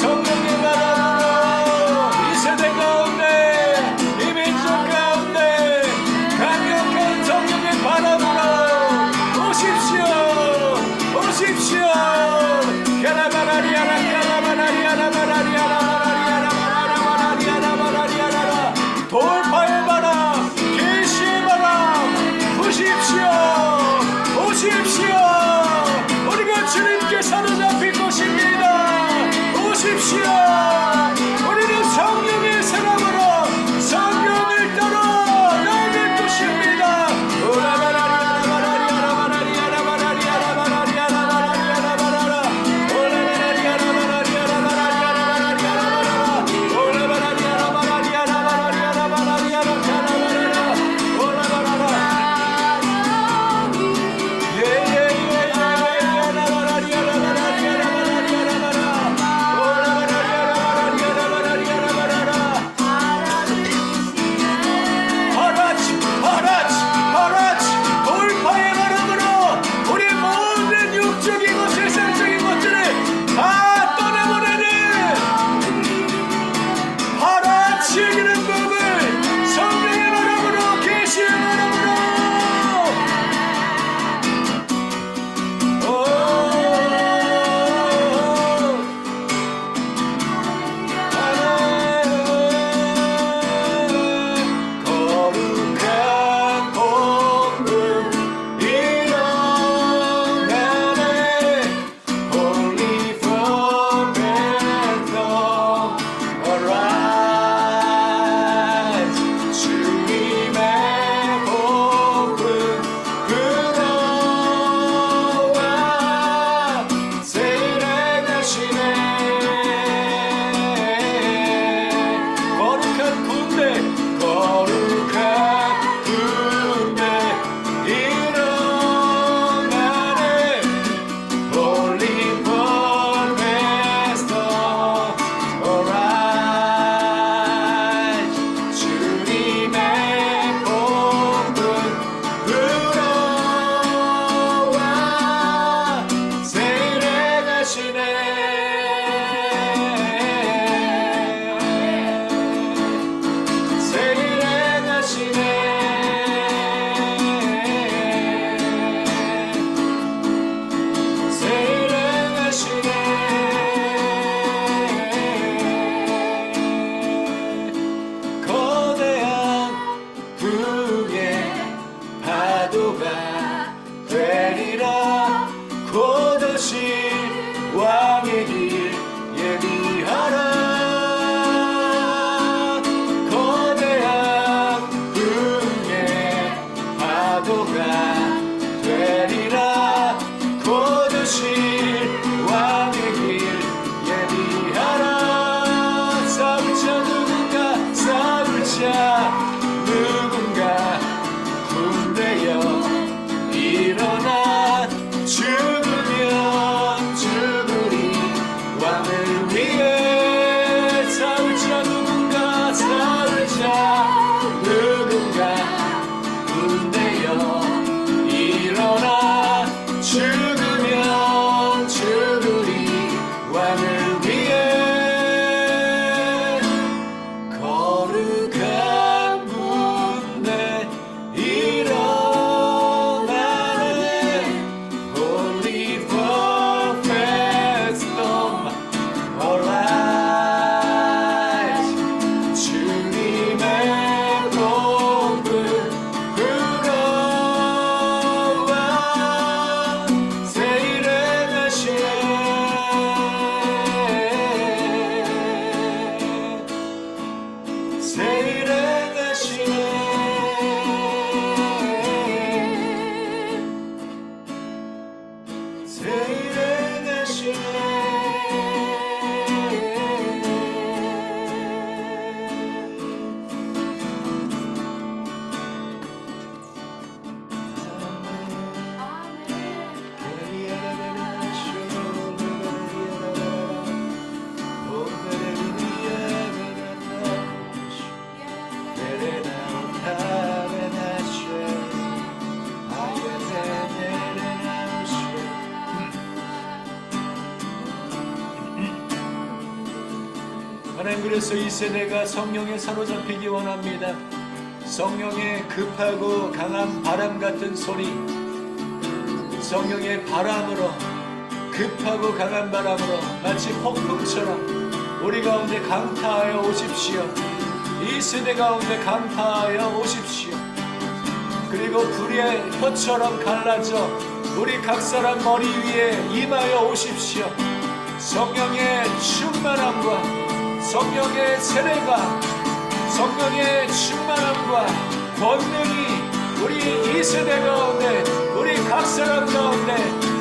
성령의 바람으로 이 세대 가운데 이 민족 가운데 강력한 성령의 바람으로 오십시오. 오십시오. 갸라바라리아라 갸라바라리아라 바라리아라 바라리아라 바라리아라 돌파의 바람 계시의 바람 부십시오. 오십시오. 우리가 주님께 사로잡힐 것입니다. 오십시오. 우리는 성령의 사람으로 성령을 따라 나아갈 것입니다. 오라바라리아라 바라리아라 바라리아라 바라리아라 바라리아라 바라리아라 바라라 오라바라리아라 바라리아라 바라리아라 바라리아라 바라라 오라바라리아라 바라리아라 바라리아라 바라리아라 바라바라라 오라바라라 돌파의 바람으로 우리 모든 육적인 것, 세상적인 것들을 다 떠나보내는 알아치기는 법을 성령의 바람으로 계시의 바람으로 거룩한 복음 일어나네 Holy from Bethel arise 주님의 복음 불어와 세례하시네 거룩한 군대 일어나네 Holy for Master arise 주님의 복음 불어와 거대한 북의 파도가 되리라 곧오실 왕의 길 예비하라 거대한 북의 파도가 되리라 곧오실 왕의 길 예비하라 싸울 자 누군가 싸울 자 누군가 군대여 일어나 죽으면 죽으리 왕을 위해 싸울 자 누군가 싸울 자 누군가 군대여 하나님, 그래서 이 세대가 성령에 사로잡히기 원합니다. 성령의 급하고 강한 바람 같은 소리, 성령의 바람으로, 급하고 강한 바람으로 마치 폭풍처럼 우리 가운데 강타하여 오십시오. 이 세대 가운데 강타하여 오십시오. 그리고 불의 혀처럼 갈라져 우리 각 사람 머리 위에 임하여 오십시오. 성령의 충만함과 성령의 세례가, 성령의 충만함과 권능이 우리 이 세대 가운데, 우리 각 사람 가운데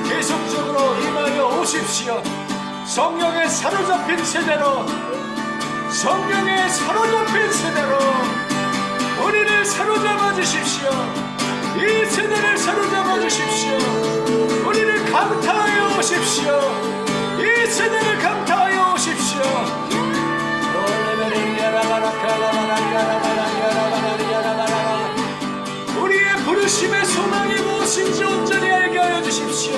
계속적으로 임하여 오십시오. 성령에 사로잡힌 세대로, 성령에 사로잡힌 세대로 우리를 사로잡아 주십시오. 이 세대를 사로잡아 주십시오. 우리를 강타하여 오십시오. 이 세대를 강타하여 오십시오. 우리의 부르심의 소망이 무엇인지 온전히 알게 하여 주십시오.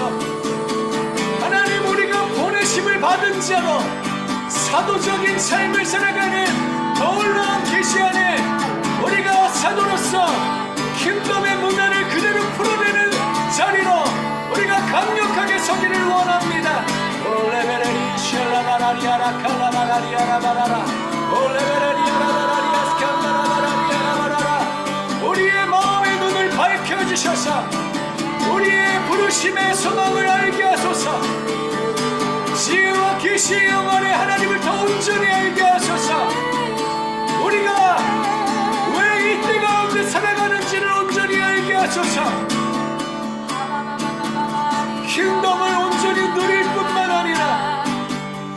하나님, 우리가 보내심을 받은 자로 사도적인 삶을 살아가는 놀라운 계시 안에 우리가 사도로서 킹덤의 문화를 그대로 풀어내는 자리로 우리가 강력하게 서기를 원합니다. 올레베레리 샬라바라리아라 칼라바라리아라바라라 올레베레리아라바라리아 스칸다라바라리아라바라라. 우리의 마음의 눈을 밝혀주셔서 우리의 부르심의 소망을 알게 하소서. 지혜와 계시의 영안에 하나님을 더 온전히 알게 하소서. 우리가 왜 이 때 가운데 살아가는지를 온전히 알게 하소서. 킹덤을 온전히 누릴 뿐만 아니라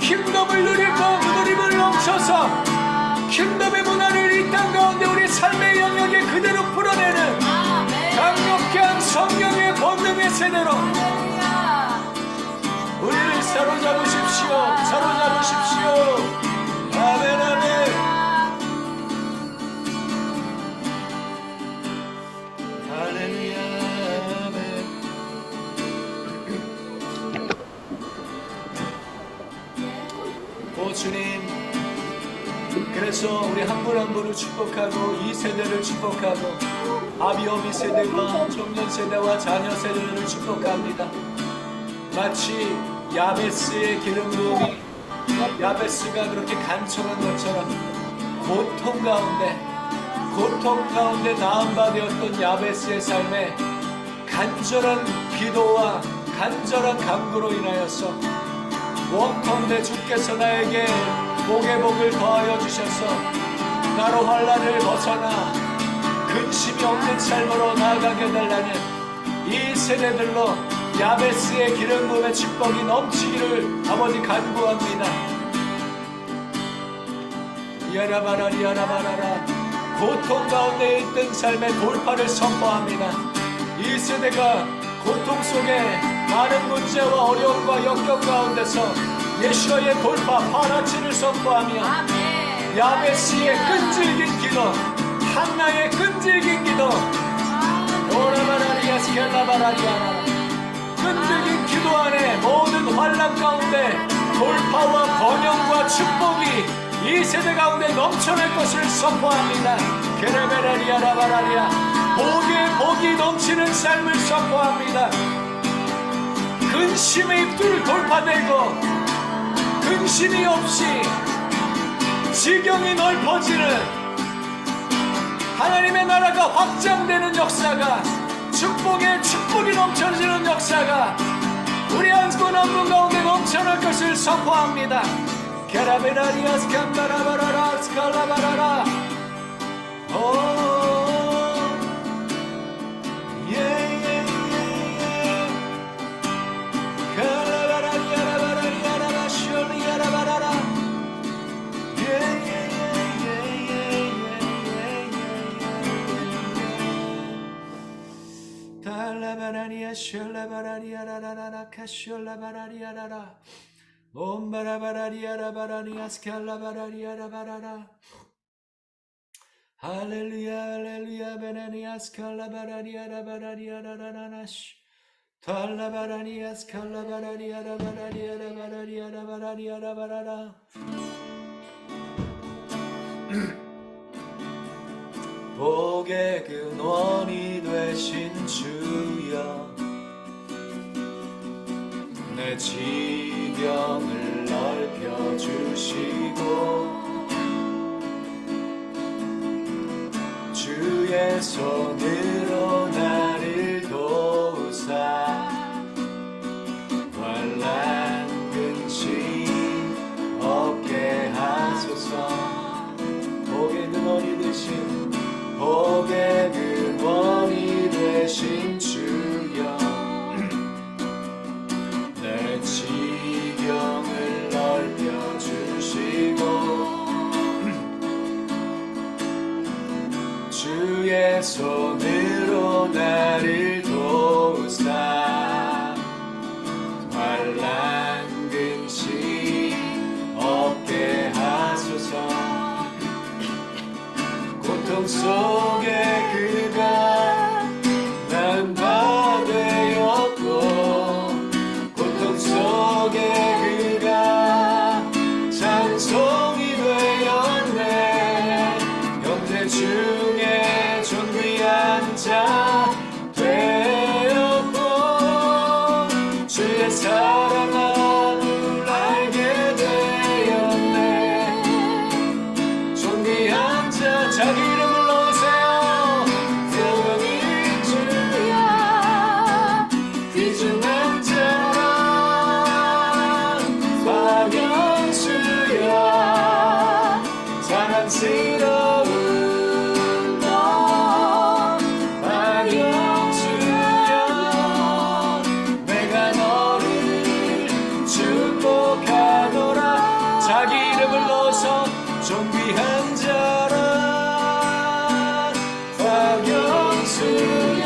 킹덤을 누림을 넘쳐서 킹덤의 문화를 이 땅 가운데 우리 삶의 영역에 그대로 풀어내는 강력한 성령의 권능의 세대로 우리를 사로잡으십시오. 사로잡으십시오. 아멘, 아멘. 할렐루야, 아멘. 오 주님, 그래서 우리 한 분 한 분을 축복하고 이 세대를 축복하고 아비어미 세대와 청년 세대와 자녀 세대를 축복합니다. 마치 야베스의 기름 부음이 야베스가 그렇게 간청한 것처럼 고통 가운데 나음받았던 야베스의 삶에 간절한 기도와 간절한 간구로 인하여서 원컨대 주께서 나에게 복의 복을 더하여 주셔서 나로 환난을 벗어나 근심이 없는 삶으로 나아가게 해달라는 이 세대들로 야베스의 기름 부음의 축복이 넘치기를 아버지 간구합니다. 야라바라리야라바라라. 고통 가운데 있던 삶의 돌파를 선포합니다. 이 세대가 고통 속에 많은 문제와 어려움과 역경 가운데서 예수와의 돌파 파라치를 선포하며 야베스의 끈질긴 기도, 한나의 끈질긴 기도, 오라바라리야 스켈라바라리야, 끈질긴 기도 안에 모든 환난 가운데 돌파와 번영과 축복이 이 세대 가운데 넘쳐날 것을 선포합니다. 게레베라리아라바라리아. 복이 넘치는 삶을 선포합니다. 근심의 입술을 돌파되고 근심이 없이 지경이 넓어지는 하나님의 나라가 확장되는 역사가, 축복이 넘쳐지는 역사가 우리 한 분 한 분 가운데 넘쳐날 것을 선포합니다. 게라베라리아 스칸바라바라라 스칼라바라라. 갈라바라리아라바라리아라바 쇼리아라바라라. 달라바라리아 쇼라바라리아라라라 카쇼라바라리아라라. 옴바라바라리아라바라리아 스칼라바라리아라바라라. 할렐루야 할렐루야 베나니아 스칼라바라리아라바라리아라라라나시. 달라바라리아 스칼라바라리아라바라리아라바라리아라바라리아라바라라. 복의 근원이 되신 주여 내 지경을 넓혀주시고 주의 손으로 나를 도우사 환난 근심 없게 하소서 복의 근원이 되신 주여 내 지경을 넓혀주시고 주의 손으로 나를 도우사 환난 근심 없게 하소서 고통 속에 그가 난 바 되었고 고통 속에 그가 찬송이 되었네 형제 중에 존귀한 자 되었고 주의 사랑함을 알게 되었네 존귀한 자 자기 이름을 넣으세요 영원히 주여 귀중한 자라 박영수여 사랑스러운 너 박영수여 내가 너를 축복하노라 자기 이름을 넣어서 존귀한 자라 박영수여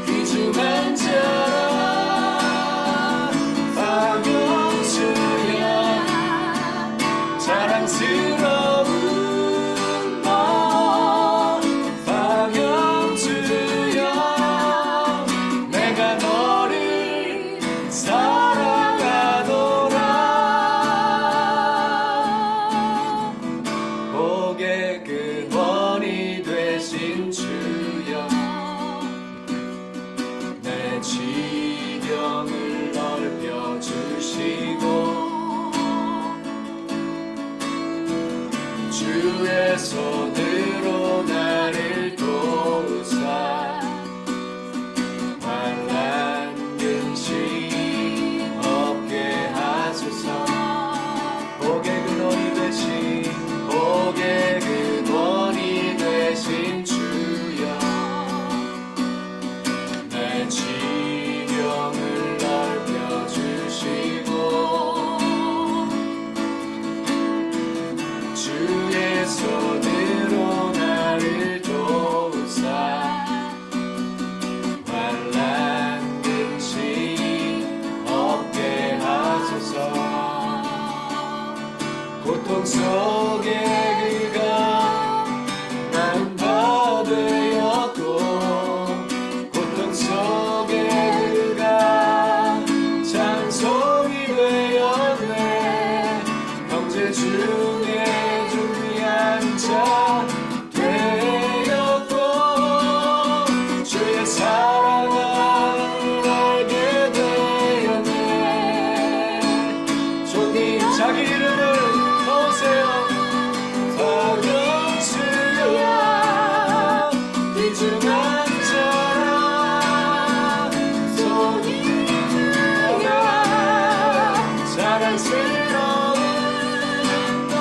귀중한 자라 박영수여 자랑스러운 너 박영수여 내가 너를 사랑하노라 복의 근원이 되신 주여 내 지경을 넓혀주시고 주의 손으로 나를 도우사 환난 근심 없게 하소서 복의 근원이 되신 주여 내 지경을 넓혀주시고 주의 손으로 나를 도우사 환난 근심 없게 하소서 고통 속에 그가 난 바 되었고 고통 속에 그가 찬송이 되었네 형제 중에 존귀한 자 되었고 주의 사랑을 알게 되었네 존귀 자기 이름을 넣으세요 박영수여 귀중한 자라 손이 주여 사랑스러운 너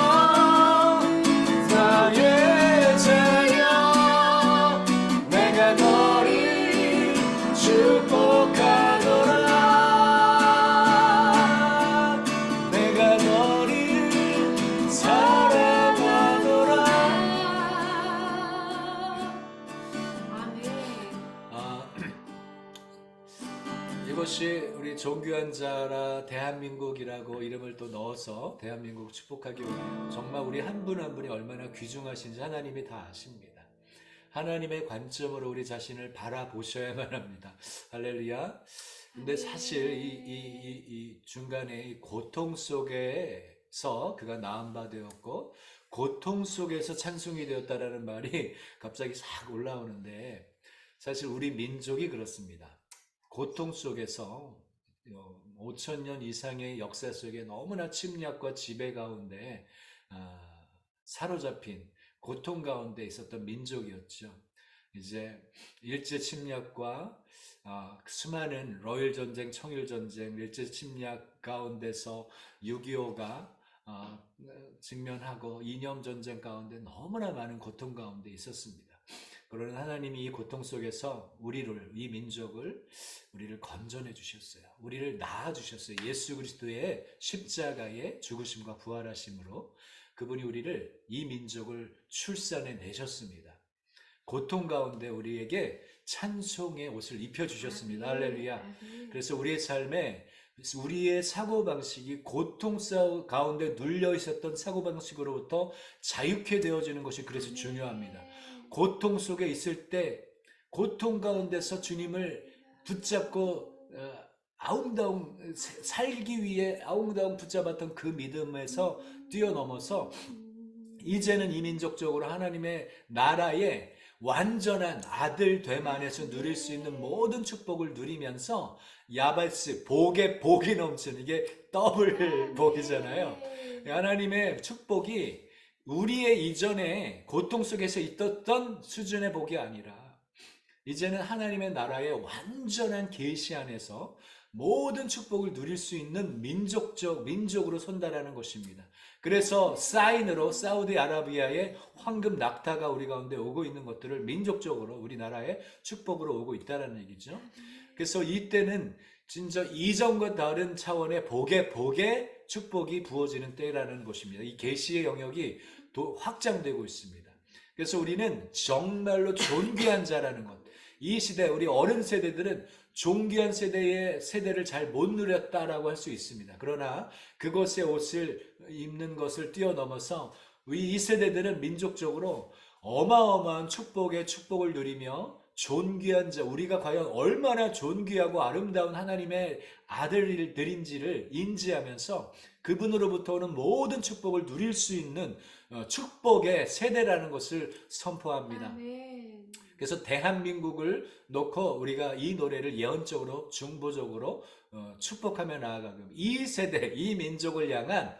나의 자녀 내가 너를 축복하노라 내가 너를 사랑하노라 이것이 우리 존귀한 자라 대한민국이라고 이름을 또 넣어서 대한민국 축복하기 원해요. 정말 우리 한 분 한 분이 얼마나 귀중하신지 하나님이 다 아십니다. 하나님의 관점으로 우리 자신을 바라보셔야만 합니다. 할렐루야. 근데 사실 이 중간에 이 고통 속에서 그가 나은 바 되었고 고통 속에서 찬송이 되었다라는 말이 갑자기 싹 올라오는데, 사실 우리 민족이 그렇습니다. 고통 속에서 5천 년 이상의 역사 속에 너무나 침략과 지배 가운데 사로잡힌 고통 가운데 있었던 민족이었죠. 이제 일제 침략과 수많은 러일 전쟁, 청일 전쟁, 일제 침략 가운데서 6.25가 직면하고 이념 전쟁 가운데 너무나 많은 고통 가운데 있었습니다. 그러나 하나님이 이 고통 속에서 이 민족을, 우리를 건져내 주셨어요. 우리를 낳아 주셨어요. 예수 그리스도의 십자가의 죽으심과 부활하심으로 그분이 이 민족을 출산해 내셨습니다. 고통 가운데 우리에게 찬송의 옷을 입혀주셨습니다. 할렐루야. 그래서 우리의 삶에 우리의 사고방식이 고통 가운데 눌려 있었던 사고방식으로부터 자유케 되어지는 것이 그래서 중요합니다. 고통 속에 있을 때 고통 가운데서 주님을 붙잡고 아웅다웅 살기 위해 아웅다웅 붙잡았던 그 믿음에서 뛰어넘어서 이제는 이민족적으로 하나님의 나라의 완전한 아들 됨 안에서 누릴 수 있는 모든 축복을 누리면서 야베스, 복이 넘치는, 이게 더블 복이잖아요. 하나님의 축복이 우리의 이전에 고통 속에서 있었던 수준의 복이 아니라 이제는 하나님의 나라의 완전한 계시 안에서 모든 축복을 누릴 수 있는 민족으로 선다라는 것입니다. 그래서 사인으로 사우디아라비아의 황금 낙타가 우리 가운데 오고 있는 것들을 민족적으로 우리나라의 축복으로 오고 있다는 얘기죠. 그래서 이때는 진짜 이전과 다른 차원의 복의 축복이 부어지는 때라는 것입니다. 이 계시의 영역이 확장되고 있습니다. 그래서 우리는 정말로 존귀한 자라는 것. 이 시대, 우리 어른 세대들은 존귀한 세대를 잘 못 누렸다라고 할 수 있습니다. 그러나 그것의 옷을 입는 것을 뛰어넘어서 이 세대들은 민족적으로 어마어마한 축복을 누리며 존귀한 자, 우리가 과연 얼마나 존귀하고 아름다운 하나님의 아들들인지를 인지하면서 그분으로부터 오는 모든 축복을 누릴 수 있는 축복의 세대라는 것을 선포합니다. 아멘. 그래서 대한민국을 놓고 우리가 이 노래를 예언적으로 중보적으로 축복하며 나아가고, 이 세대, 이 민족을 향한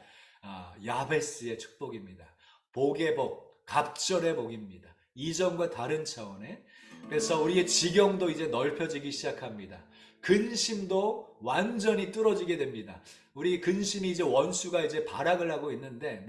야베스의 축복입니다. 복의 복, 갑절의 복입니다. 이전과 다른 차원의. 그래서 우리의 지경도 이제 넓혀지기 시작합니다. 근심도 완전히 뚫어지게 됩니다. 우리 근심이 이제 원수가 이제 발악을 하고 있는데,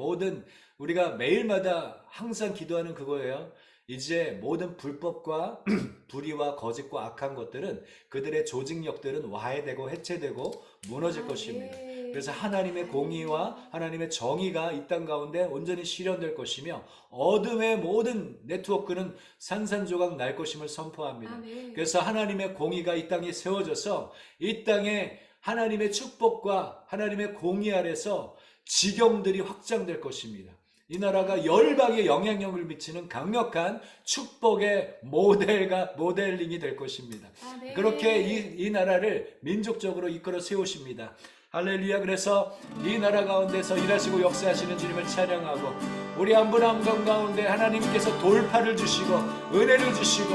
우리가 매일마다 항상 기도하는 그거예요. 이제 모든 불법과 불의와 거짓과 악한 것들은, 그들의 조직력들은 와해되고 해체되고 무너질 것입니다. 그래서 하나님의 공의와 하나님의 정의가 이 땅 가운데 온전히 실현될 것이며, 어둠의 모든 네트워크는 산산조각 날 것임을 선포합니다. 그래서 하나님의 공의가 이 땅에 세워져서 이 땅에 하나님의 축복과 하나님의 공의 아래서 지경들이 확장될 것입니다. 이 나라가 열방에 영향력을 미치는 강력한 축복의 모델링이 될 것입니다. 그렇게 이 나라를 민족적으로 이끌어 세우십니다. 할렐루야. 그래서 이 나라 가운데서 일하시고 역사하시는 주님을 찬양하고, 우리 한 분 한 분 가운데 하나님께서 돌파를 주시고 은혜를 주시고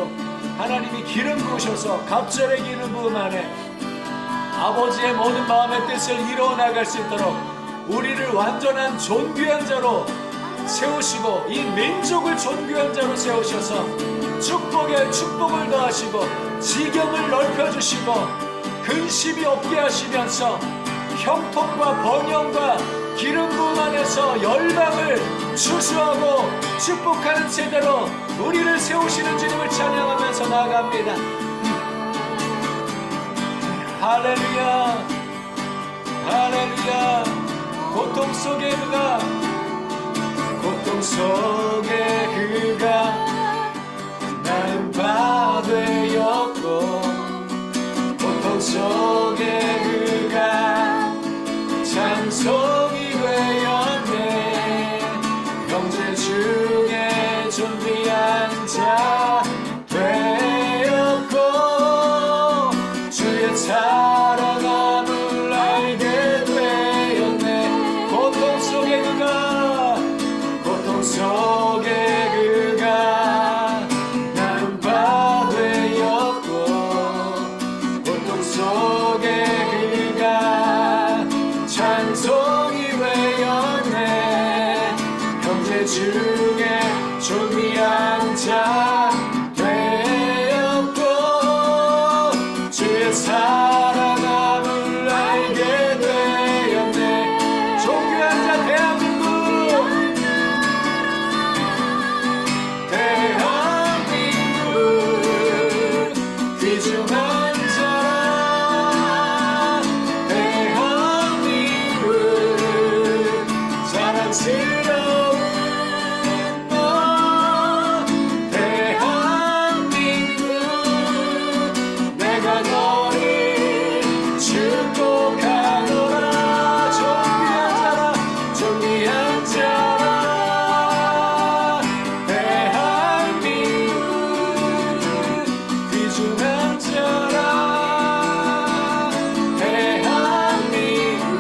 하나님이 기름 부으셔서 갑절의 기름 부음 안에 아버지의 모든 마음의 뜻을 이루어 나갈 수 있도록 우리를 완전한 존귀한 자로 세우시고, 이 민족을 존귀한 자로 세우셔서 축복에 축복을 더하시고 지경을 넓혀주시고 근심이 없게 하시면서 형통과 번영과 기름 부음 안에서 열방을 추수하고 축복하는 세대로 우리를 세우시는 주님을 찬양하면서 나아갑니다. 할렐루야, 할렐루야. 고통 속에 그가 나의 바 되었고, 고통 속에 그가 찬송이 되었네. 형제 중에 존귀한 자 되었고, 주의 사랑함을 알게 되었네. 고통 속에 중에 존귀한 자 되었고 주의 사랑함을 알게 되었네. 존귀한 자 대한민국 귀중한 자라 대한민국 자랑스러운 너 대한민국 내가 너를 축복하노라. 존귀한 자라 대한민국 귀중한 자라 대한민국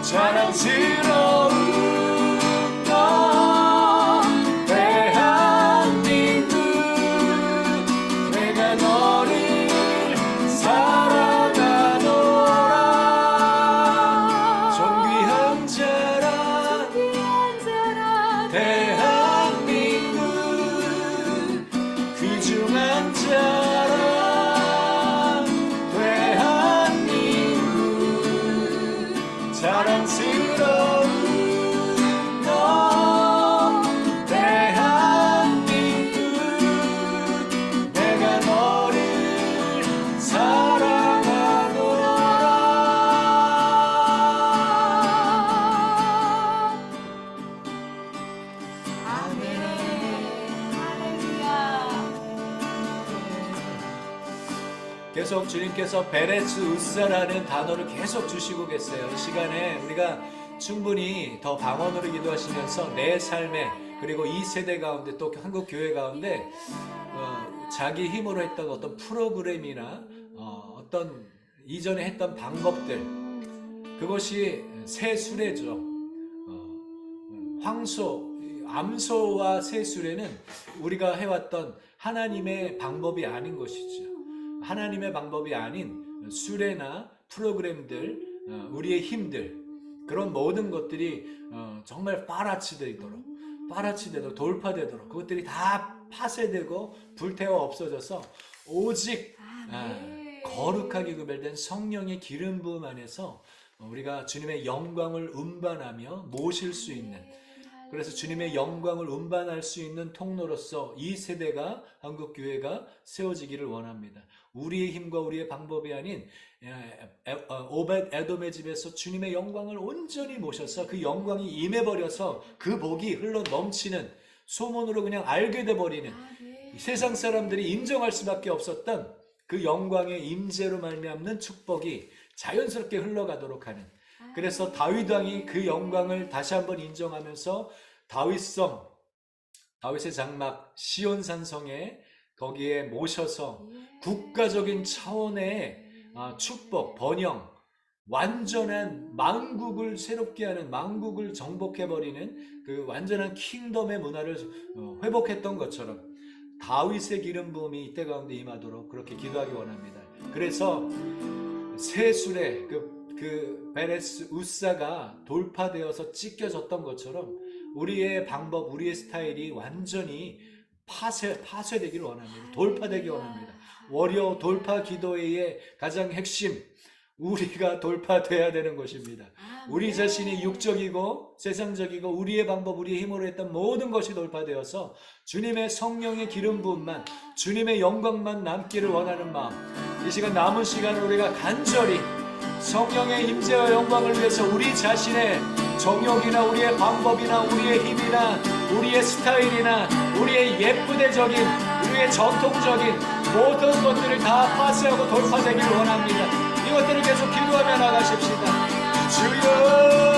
자랑스러운 너 대한민국 내가 너를 사랑하노라. 존귀한 자라 대한민국 귀중한 자라 대한민국 자랑스러운 너 대한민국 내가 너를 사랑하노라. 아멘. 할렐루야. 계속 주님께서 베레스 우사라는 단어를 계속 주시고 계세요. 이 시간에 우리가 충분히 더 방언으로 기도하시면서 내 삶에 그리고 이 세대 가운데 또 한국 교회 가운데 자기 힘으로 했던 어떤 프로그램이나 어떤 이전에 했던 방법들 그것이 새 수레죠. 황소, 암소와 새 수레는 우리가 해왔던 하나님의 방법이 아닌 것이죠. 하나님의 방법이 아닌 수레나 프로그램들, 우리의 힘들 그런 모든 것들이 정말 빨아치되도록 돌파되도록 그것들이 다 파쇄되고 불태워 없어져서 오직 거룩하게 구별된 성령의 기름 부음 안에서 우리가 주님의 영광을 운반하며 모실 수 있는, 그래서 주님의 영광을 운반할 수 있는 통로로서 이 세대가 한국교회가 세워지기를 원합니다. 우리의 힘과 우리의 방법이 아닌 오벳 에돔의 집에서 주님의 영광을 온전히 모셔서 그 영광이 임해버려서 그 복이 흘러 넘치는, 소문으로 그냥 알게 돼버리는, 세상 사람들이 인정할 수밖에 없었던 그 영광의 임재로 말미암는 축복이 자연스럽게 흘러가도록 하는, 그래서 다윗 왕이 그 영광을 다시 한번 인정하면서 다윗의 장막 시온산성에 거기에 모셔서 국가적인 차원의 축복, 번영, 완전한 망국을 새롭게 하는, 망국을 정복해버리는 그 완전한 킹덤의 문화를 회복했던 것처럼 다윗의 기름 부음이 이때 가운데 임하도록 그렇게 기도하기 원합니다. 그래서 새 수레, 그 베레스 우사가 돌파되어서 찢겨졌던 것처럼 우리의 방법, 우리의 스타일이 완전히 파쇄되기를 원합니다. 돌파되기 원합니다. 월요 돌파 기도회의 가장 핵심, 우리가 돌파돼야 되는 것입니다. 우리 자신이 육적이고 세상적이고 우리의 방법, 우리의 힘으로 했던 모든 것이 돌파되어서 주님의 성령의 기름 부음만, 주님의 영광만 남기를 원하는 마음, 이 시간 남은 시간을 우리가 간절히 성령의 임재와 영광을 위해서 우리 자신의 정욕이나 우리의 방법이나 우리의 힘이나 우리의 스타일이나 우리의 예쁘대적인, 우리의 전통적인 모든 것들을 다 파쇄하고 돌파되기를 원합니다. 이것들을 계속 기도하며 나가십시다. 주여,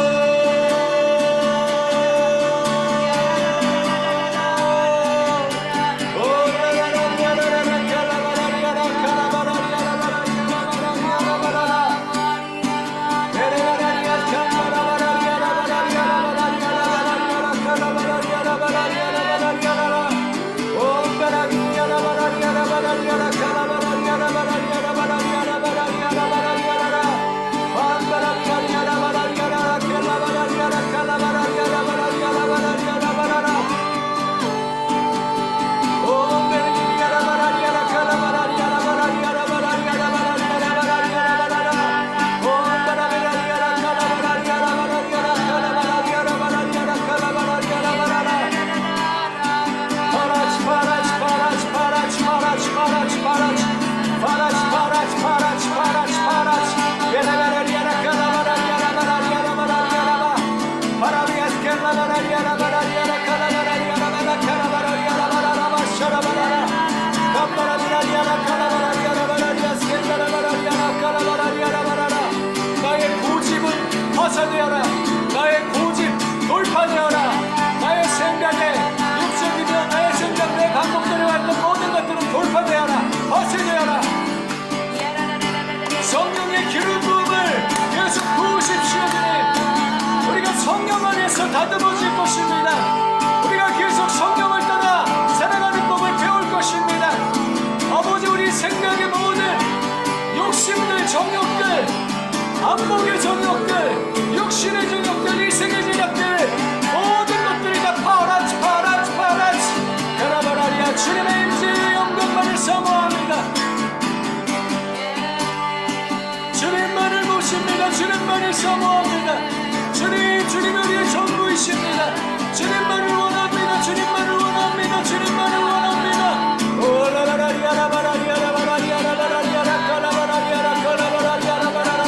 주님을 사모합니다. 주님, 주님이 우리의 전부이십니다. 주님만을 원합니다. 주님만을 원합니다. 주님만을 원합니다. 오라라라리아라바라리아라바라리아라바라리아라 까라바라리아라 까라바라리아라바라라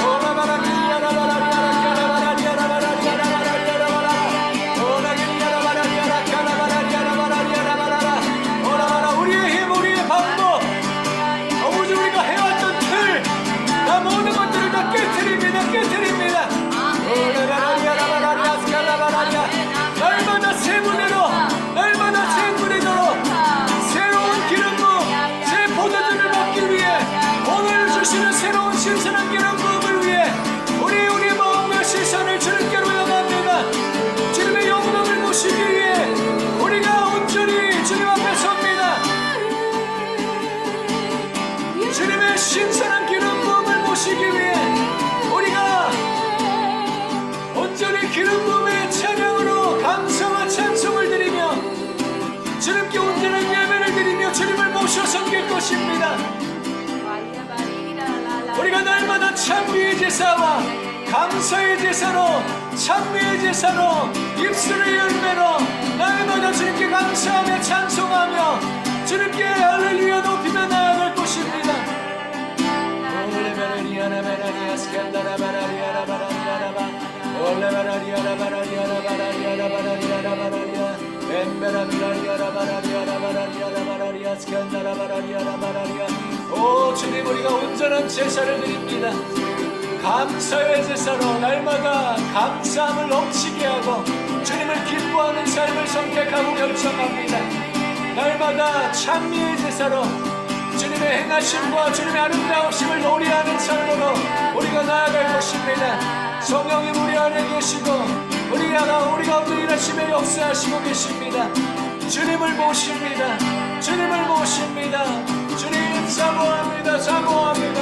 오라바라리아라바라리아라바라리아라바라리아라바라라 오라게리아라바라리아라 까라바라리아라바라리아라바라라 오라바라 우리의 힘, 우리의 방법, 아버지 우리가 해왔던 틀, 다 모든 것들을 다 깨트립니다. 깨트립니다. 오라바라리아라바라리아 까라바라리아 날마다 새 무대로, 날마다 새 무대로 새로운 기름 부음, 새 포도주를 먹기 위해 오늘 주시는 새로운 신선한 기름 부음을 위해 우리의 마음과 시선을 주님께로 향합니다. 주님의 영광을 모시기 위해 우리가 온전히 주님 앞에 섭니다. 주님의 신선한 기름 부음을 모시기 위해 우리가 온전히 기름 부음의 찬양으로 감사와 찬송을 드리며 주님께 온전한 예배를 드리며 주님을 모셔 섬길 것입니다. 우리가 날마다 찬미의 제사와 감사의 제사로, 찬미의 제사로, 입술의 열매로 날마다 주님께 감사하며 찬송하며 주님께 할렐루야 높이며 나아갈 것입니다. 오 주님, 우리가 온전한 제사를 드립니다. 감사의 제사로 날마다 감사함을 넘치게 하고 주님을 기뻐하는 삶을 선택하고 결정합니다. 날마다 찬미의 제사로 주님의 행하심과 주님의 아름다우심을 노래하는 삶으로 우리가 나아갈 것입니다. 성령님 우리 안에 계시고 우리 가운데 일하시며 역사하시고 계십니다. 주님을 모십니다. 주님을 모십니다. 주님 사모합니다. 사모합니다.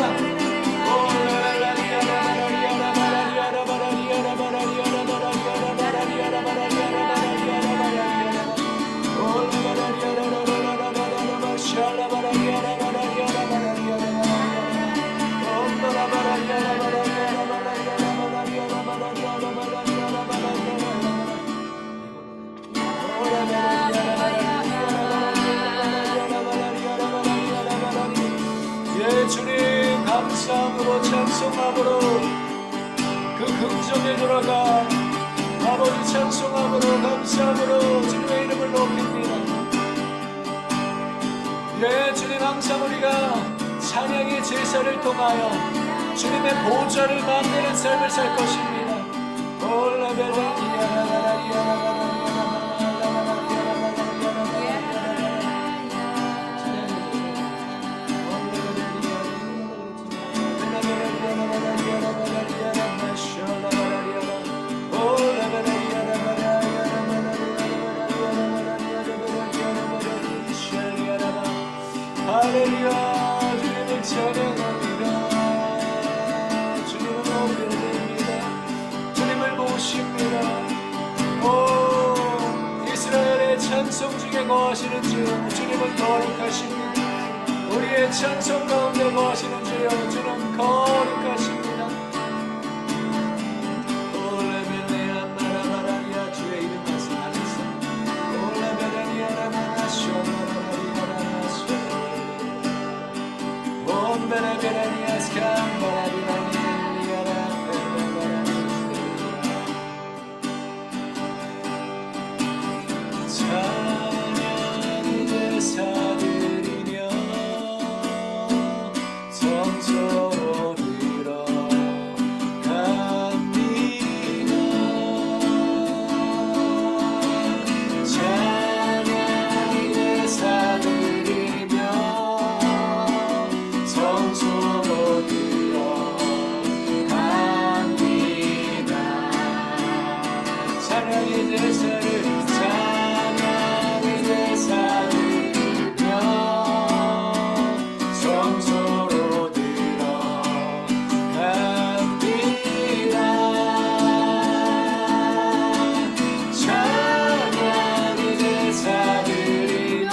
예 주님, 감사함으로 찬송함으로 그 긍정에 돌아가 아버지 찬송함으로 감사함으로 주님의 이름을 높입니다. 예 주님, 항상 우리가 찬양의 제사를 통하여 주님의 보좌를 만드는 삶을 살 것입니다. 할렐루야, 주님을 찬양합니다. 주님을 높여드립니다. 주님을 모십니다. 오 이스라엘의 찬송 중에 거하시는 주, 주님은 거룩하십니다. 우리의 찬송 가운데 거하시는 주여, 주는 거룩하십니다. 올레벨레야 마라바라리아, 주의 이름 말씀하셨어. 올레벨레야 라마나쇼 찬양의 제사드리며 성소로 들어갑니다. 찬양의 제사드리며 성소로 들어갑니다. 찬양의 제사를 성소로 들어갑니다. 찬양의 제사드리며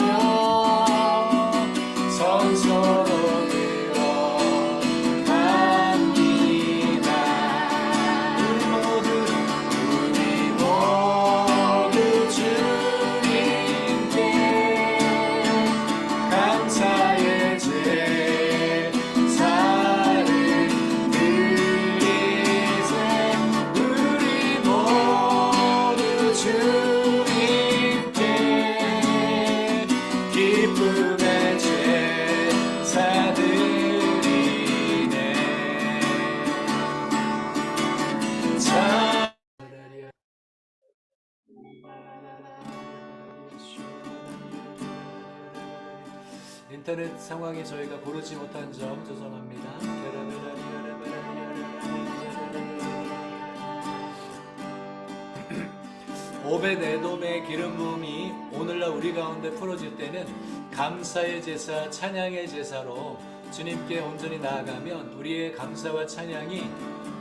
성소로 들어갑니다. 인터넷 상황에 저희가 고르지 못한 점 죄송합니다. 오벳 에돔의 기름 부음이 오늘날 우리 가운데 풀어질 때는 감사의 제사, 찬양의 제사로 주님께 온전히 나아가면 우리의 감사와 찬양이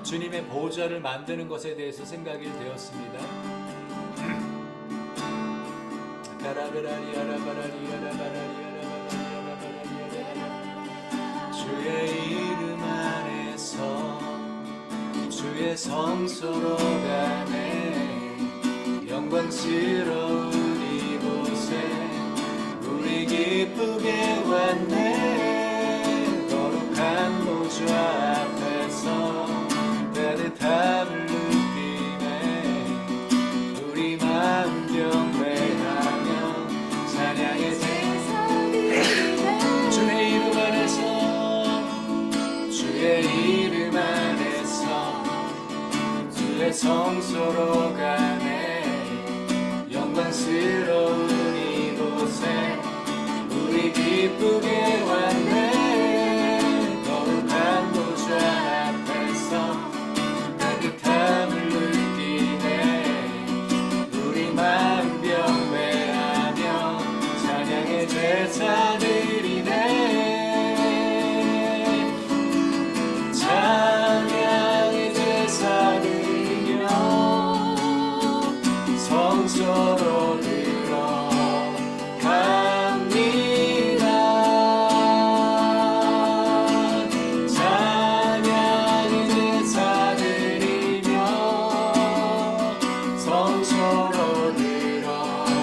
주님의 보좌를 만드는 것에 대해서 생각이 되었습니다. 주의 이름 안에서 주의 성소로 가네 영광스러운 이곳에 우리 기쁘게 왔네 거룩한 보좌 앞에서 따뜻함을 느끼네 우리 마음 경배하며 찬양의 주의 이름 안에서 주의 이름 안에서 주의 성소로 가네 영광스러운 이곳에 우리 기쁘게 왔네 거룩한 보좌 앞에서 따뜻함을 느끼네 우리 마음 경배하며 찬양의 제사 드리네 찬양의 제사 드리며 성소로 들어갑니다 찬양의 제사 드리며 성소로 들어갑니다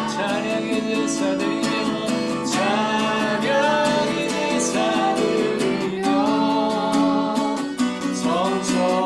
찬양의 제사 드리며 찬양의 제사 드리며 성소로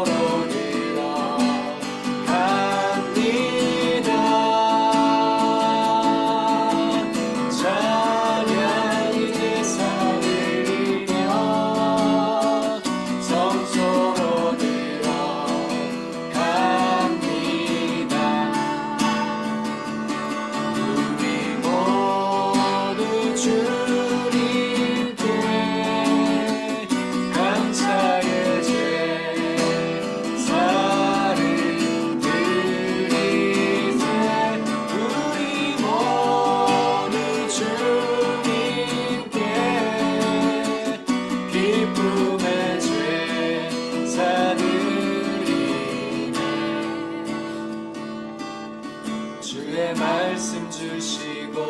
주의 말씀 주시고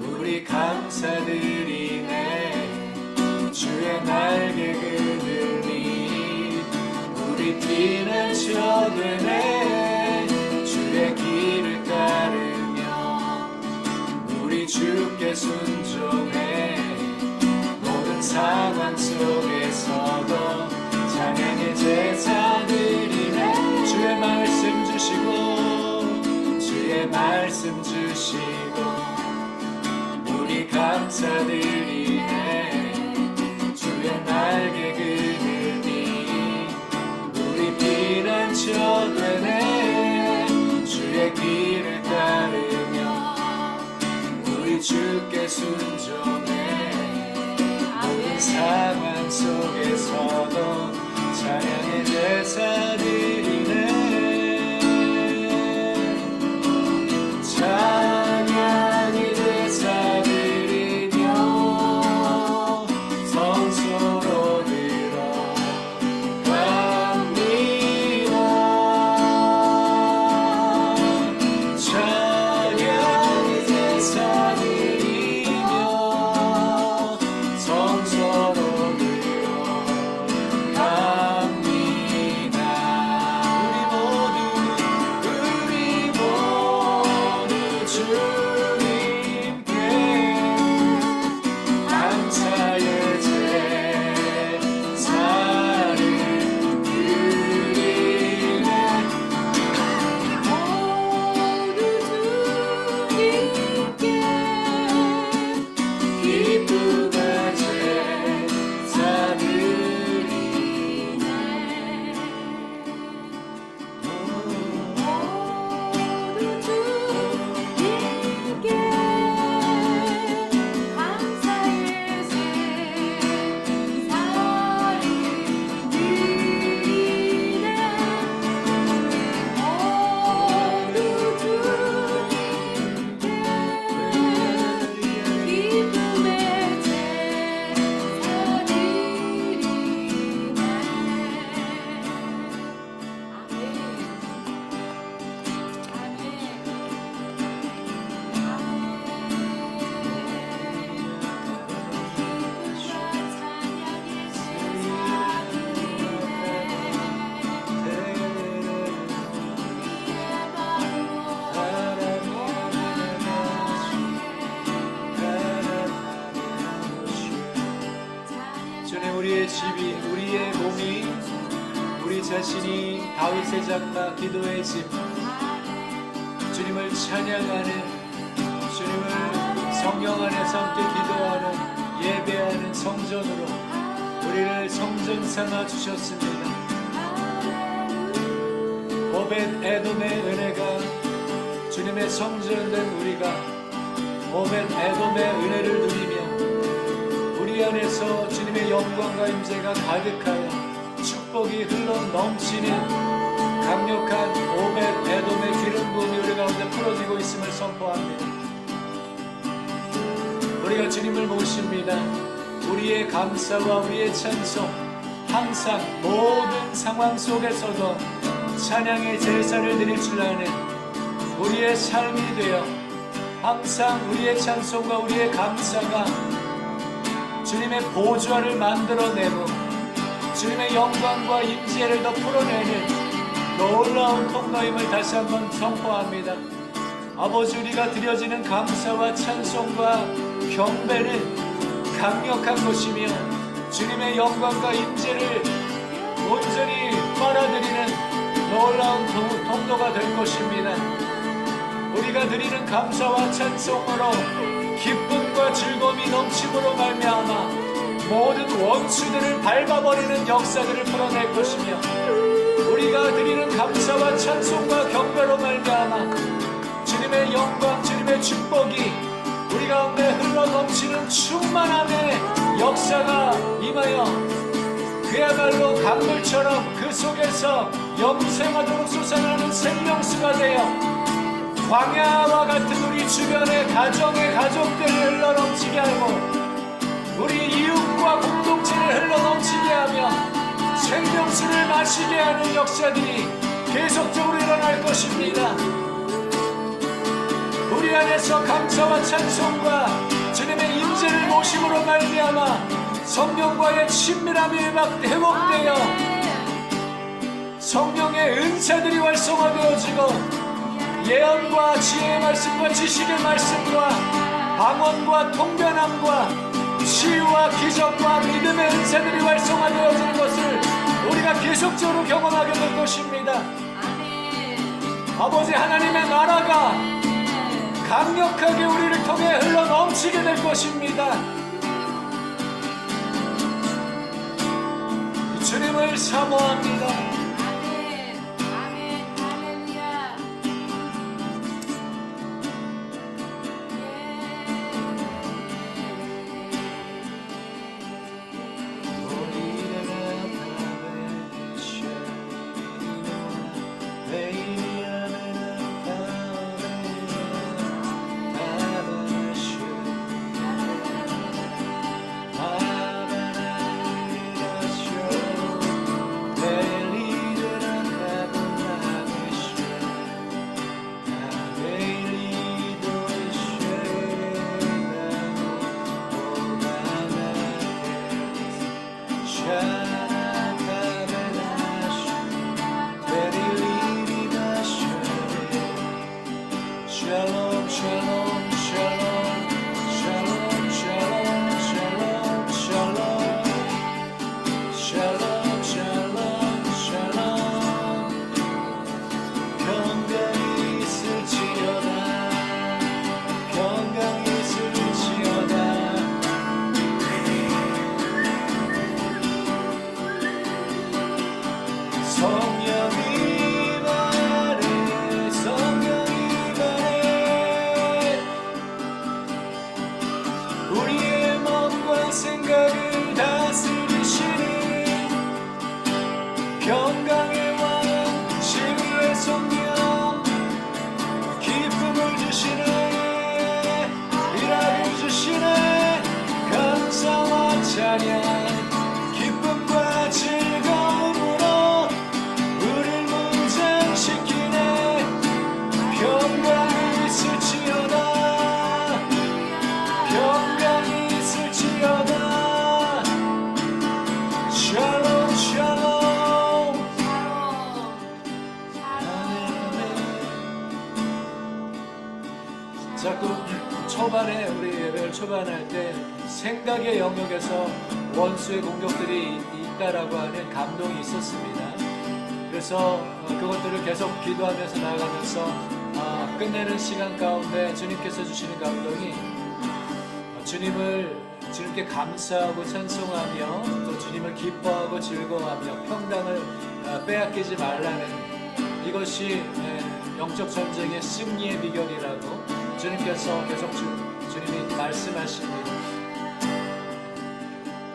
우리 감사드리네 주의 날개 그늘이 우리 피난처 되네 주의 길을 따르며 우리 주께 순종해 모든 상황 속에서도 찬양의 제사 드리네 주의 말씀 주시고 주의 말씀 주시고 우리 감사드리네 주의 날개 그늘이 우리 피난처 되네 주의 길을 따르며 우리 주께 순종해 모든 상황 속에서도 찬양의 제사 드리네 찬양의 제사 드리며 성소로 들어갑니다 찬양의 제사 드리며 성소로 들어갑니다 우리의 집이, 우리의 몸이, 우리 자신이 다윗의 장막, 기도의 집, 주님을 찬양하는, 주님을 성령 안에서 함께 기도하는, 예배하는 성전으로 우리를 성전 삼아 주셨습니다. 오벳 에돔의 은혜가 주님의 성전된 우리가 오벳 에돔의 은혜를 누리며 우리 안에서 주님의 영광과 임재가 가득하여 축복이 흘러 넘치는 강력한 오벳 에돔의 기름 부음이 우리 가운데 풀어지고 있음을 선포합니다. 우리가 주님을 모십니다. 우리의 감사와 우리의 찬송, 항상 모든 상황 속에서도 찬양의 제사를 드릴 줄 아는 우리의 삶이 되어 항상 우리의 찬송과 우리의 감사가 주님의 보좌를 만들어내고 주님의 영광과 임재를 더 풀어내는 놀라운 통로임을 다시 한번 선포합니다. 아버지, 우리가 드려지는 감사와 찬송과 경배는 강력한 것이며 주님의 영광과 임재를 온전히 빨아들이는 놀라운 통로가 될 것입니다. 우리가 드리는 감사와 찬송으로 기쁨과 즐거움이 넘침으로 말미암아 모든 원수들을 밟아버리는 역사들을 풀어낼 것이며 우리가 드리는 감사와 찬송과 경배로 말미암아 주님의 영광, 주님의 축복이 우리 가운데 흘러넘치는 충만함의 역사가 임하여 그야말로 강물처럼 그 속에서 영생하도록 솟아나는 생명수가 되어 광야와 같은 우리 주변의 가정의 가족들을 흘러넘치게 하고 우리 이웃과 공동체를 흘러넘치게 하며 생명수를 마시게 하는 역사들이 계속적으로 일어날 것입니다. 우리 안에서 감사와 찬송과 주님의 임재를 모심으로 말미암아 성령과의 친밀함이 회복되어 성령의 은사들이 활성화되어지고 예언과 지혜의 말씀과 지식의 말씀과 방언과 통변함과 치유와 기적과 믿음의 은사들이 활성화되어지는 것을 우리가 계속적으로 경험하게 될 것입니다. 아버지, 하나님의 나라가 강력하게 우리를 통해 흘러넘치게 될 것입니다. 주님을 사모합니다. Shalom, shalom, shalom, shalom, shalom, shalom, shalom, shalom, shalom, shalom. 평강이 있을지어다, 평강이 있을지어다. 성령이 말해, 성령이 우리의 마음과 생각을 다스리시는 평강의 왕, 치유의 성령, 기쁨을 주시네, 일하게 주시네. 감사와 찬양, 기쁨과 즐거움으로 우릴 무장시키네. 평강이 있을지어다, 평강이 있을지어다. 샬롬 샬롬. 자꾸 초반에 우리 예배를 초반할 때 생각의 영역에서 원수의 공격들이 있다라고 하는 감동이 있었습니다. 그래서 그것들을 계속 기도하면서 나아가면서 끝내는 시간 가운데 주님께서 주시는 감동이 주님께 감사하고 찬송하며 또 주님을 기뻐하고 즐거워하며 평강을 빼앗기지 말라는 이것이 영적 전쟁의 승리의 비결이라고 주님께서 계속 주님이 말씀하십니다.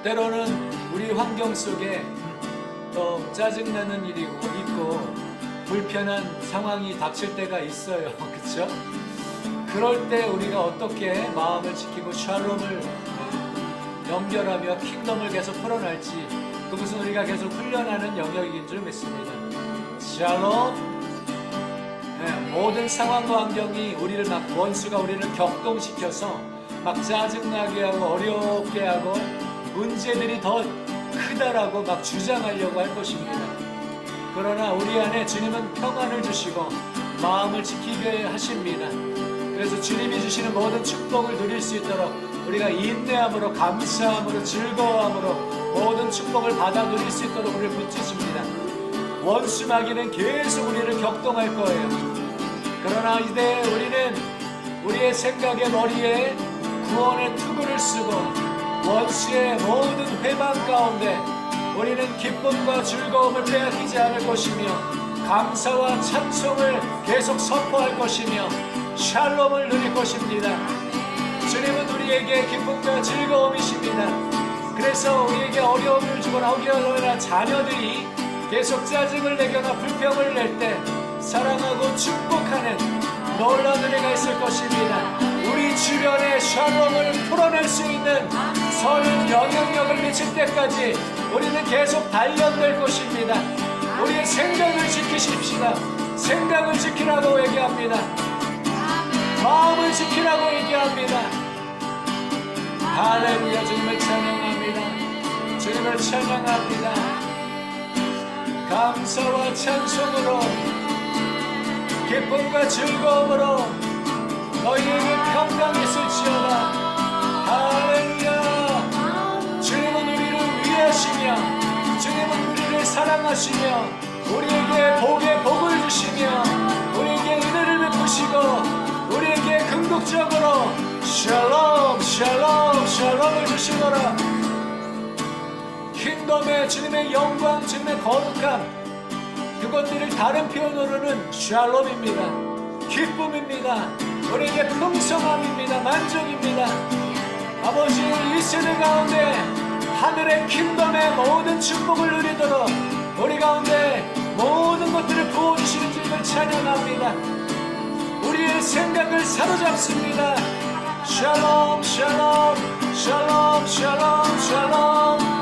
때로는 우리 환경 속에 또 짜증나는 일이 있고 불편한 상황이 닥칠 때가 있어요. 그렇죠? 그럴 때 우리가 어떻게 마음을 지키고 샬롬을 연결하며 킹덤을 계속 풀어날지 그것은 우리가 계속 훈련하는 영역인 줄 믿습니다. 샬롬. 모든 상황과 환경이 우리를 막 원수가 우리를 격동시켜서 막 짜증나게 하고 어렵게 하고 문제들이 더 크다라고 막 주장하려고 할 것입니다. 그러나 우리 안에 주님은 평안을 주시고 마음을 지키게 하십니다. 그래서 주님이 주시는 모든 축복을 누릴 수 있도록 우리가 인내함으로 감사함으로 즐거워함으로 모든 축복을 받아 누릴 수 있도록 우리를 붙이십니다. 원수 마귀는 계속 우리를 격동할 거예요. 그러나 이제 우리는 우리의 생각의 머리에 구원의 투구를 쓰고 원수의 모든 회방 가운데 우리는 기쁨과 즐거움을 빼앗기지 않을 것이며 감사와 찬송을 계속 선포할 것이며 샬롬을 누릴 것입니다. 주님은 우리에게 기쁨과 즐거움이십니다. 그래서 우리에게 어려움을 주거나 어려운 자녀들이 계속 짜증을 내거나 불평을 낼 때 사랑하고 축복하는 놀라운 은혜가 있을 것입니다. 우리 주변에 샬롬을 풀어낼 수 있는 선 영향력을 미칠 때까지 우리는 계속 단련될 것입니다. 우리의 생각을 지키십시다. 생각을 지키라고 얘기합니다. 마음을 지키라고 얘기합니다. 할렐루야. 주님을 찬양합니다. 주님을 찬양합니다. 감사와 찬송으로 기쁨과 즐거움으로 너희에게 평강이 있을지어다. 할렐루야. 주님은 우리를 위하시며 주님은 우리를 사랑하시며 우리에게 복의 복을 주시며 우리에게 은혜를 베푸시고 우리에게 궁극적으로 샬롬 샬롬 샬롬을 주시노라. 킹덤의 주님의 영광 주님의 거룩함 그것들을 다른 표현으로는 샬롬입니다. 기쁨입니다. 우리에게 풍성함입니다. 만족입니다. 아버지 이 세대 가운데 하늘의 킹덤의 모든 축복을 누리도록 우리 가운데 모든 것들을 부어주시는 주님을 찬양합니다. 우리의 생각을 사로잡습니다. 샬롬 샬롬 샬롬 샬롬 샬롬.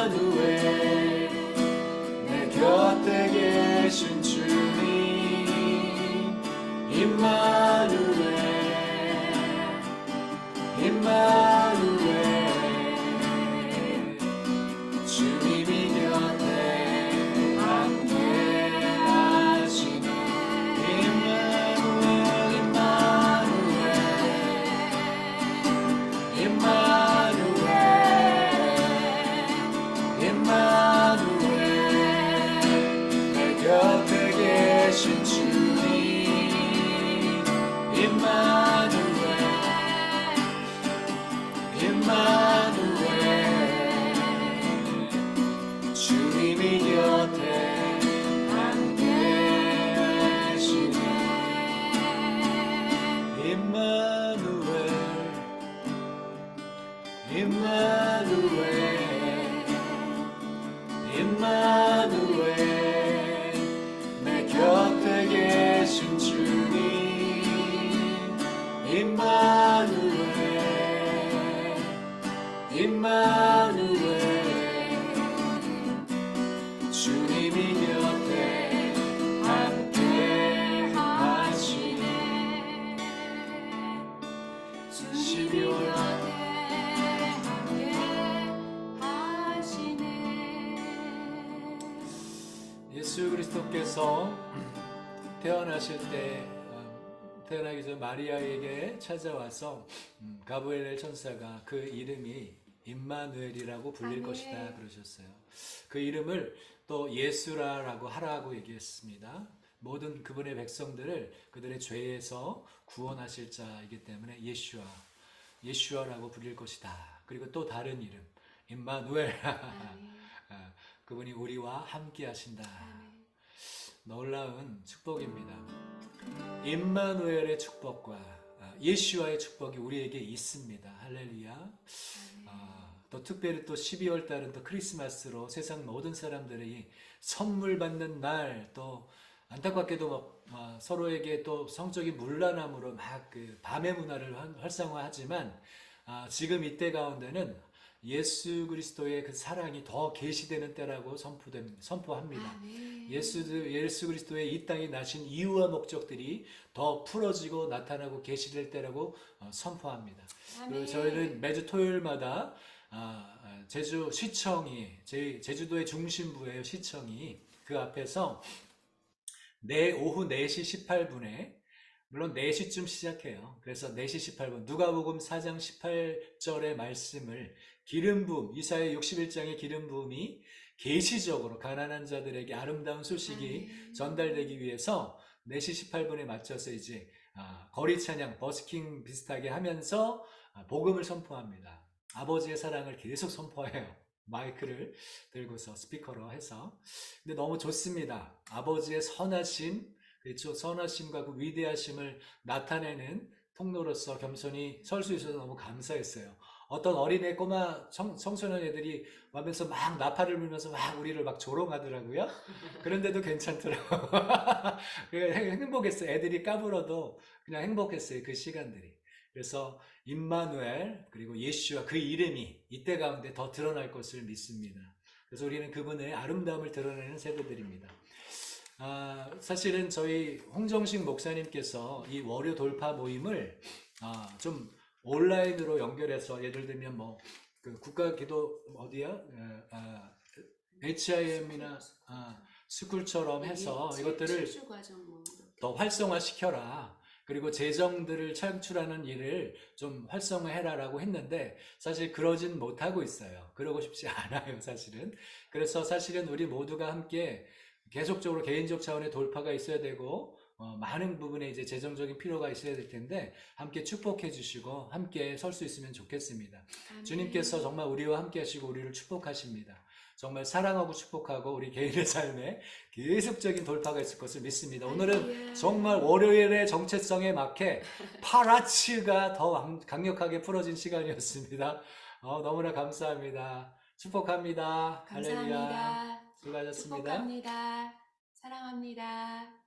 임마누엘 내 곁에 계신 주님 임마누엘 임마누엘 주님이 곁에 함께 하시네 임마누엘 임마누엘 임마누엘 임마누엘 내 곁에 계신 주님 임마누엘 임마누엘 주님이 곁에 함께 하시네 임마누엘 임마누엘 임마누엘 내 곁에 계신 주님 임마누엘 임마누엘 주님이 곁에 함께 하시네 12월 그리스도께서 태어나실 때 태어나기 전 마리아에게 찾아와서 가브리엘 천사가 그 이름이 임마누엘이라고 불릴 아멘. 것이다 그러셨어요. 그 이름을 또 예수라라고 하라고 얘기했습니다. 모든 그분의 백성들을 그들의 죄에서 구원하실 자이기 때문에 예슈아라고 불릴 것이다. 그리고 또 다른 이름 임마누엘 아멘. 그분이 우리와 함께 하신다. 아멘. 놀라운 축복입니다. 임마누엘의 축복과 예수와의 축복이 우리에게 있습니다. 할렐루야. 또 특별히 또 12월 달은 또 크리스마스로 세상 모든 사람들이 선물 받는 날, 또 안타깝게도 서로에게 또 성적인 문란함으로 막 그 밤의 문화를 활성화하지만 지금 이때 가운데는 예수 그리스도의 그 사랑이 더 계시되는 때라고 선포합니다. 아멘. 예수 그리스도의 이 땅에 나신 이유와 목적들이 더 풀어지고 나타나고 계시될 때라고 선포합니다. 그리고 저희는 매주 토요일마다 제주 시청이 제주도의 중심부예요. 시청이 그 앞에서 오후 4시 18분에 물론 4시쯤 시작해요. 그래서 4시 18분 누가복음 4장 18절의 말씀을 기름 부음, 이사야 61장의 기름 부음이 계시적으로 가난한 자들에게 아름다운 소식이 아멘. 전달되기 위해서 4시 18분에 맞춰서 이제 거리 찬양, 버스킹 비슷하게 하면서 복음을 선포합니다. 아버지의 사랑을 계속 선포해요. 마이크를 들고서 스피커로 해서. 근데 너무 좋습니다. 아버지의 선하심, 그렇죠. 선하심과 그 위대하심을 나타내는 통로로서 겸손히 설 수 있어서 너무 감사했어요. 어떤 어린애 꼬마 청소년 애들이 와면서 막 나팔을 불면서 막 우리를 막 조롱하더라고요. 그런데도 괜찮더라고요. 행복했어요. 애들이 까불어도 그냥 행복했어요. 그 시간들이. 그래서 임마누엘 그리고 예수와 그 이름이 이때 가운데 더 드러날 것을 믿습니다. 그래서 우리는 그분의 아름다움을 드러내는 세대들입니다. 사실은 저희 홍정식 목사님께서 이 월요 돌파 모임을 좀 온라인으로 연결해서 예를 들면 그 국가기도 어디야? HIM이나 스쿨처럼 해서 이것들을 더 활성화시켜라. 그리고 재정들을 창출하는 일을 좀 활성화해라라고 했는데 사실 그러진 못하고 있어요. 그러고 싶지 않아요, 사실은. 그래서 사실은 우리 모두가 함께 계속적으로 개인적 차원의 돌파가 있어야 되고 많은 부분에 이제 재정적인 필요가 있어야 될 텐데 함께 축복해 주시고 함께 설 수 있으면 좋겠습니다. 아멘. 주님께서 정말 우리와 함께 하시고 우리를 축복하십니다. 정말 사랑하고 축복하고 우리 개인의 삶에 계속적인 돌파가 있을 것을 믿습니다. 오늘은 할렐루야. 정말 월요일의 정체성에 맞게 파라츠가 더 강력하게 풀어진 시간이었습니다. 너무나 감사합니다. 축복합니다. 할렐루야. 감사합니다. 수고하셨습니다. 축복합니다. 사랑합니다.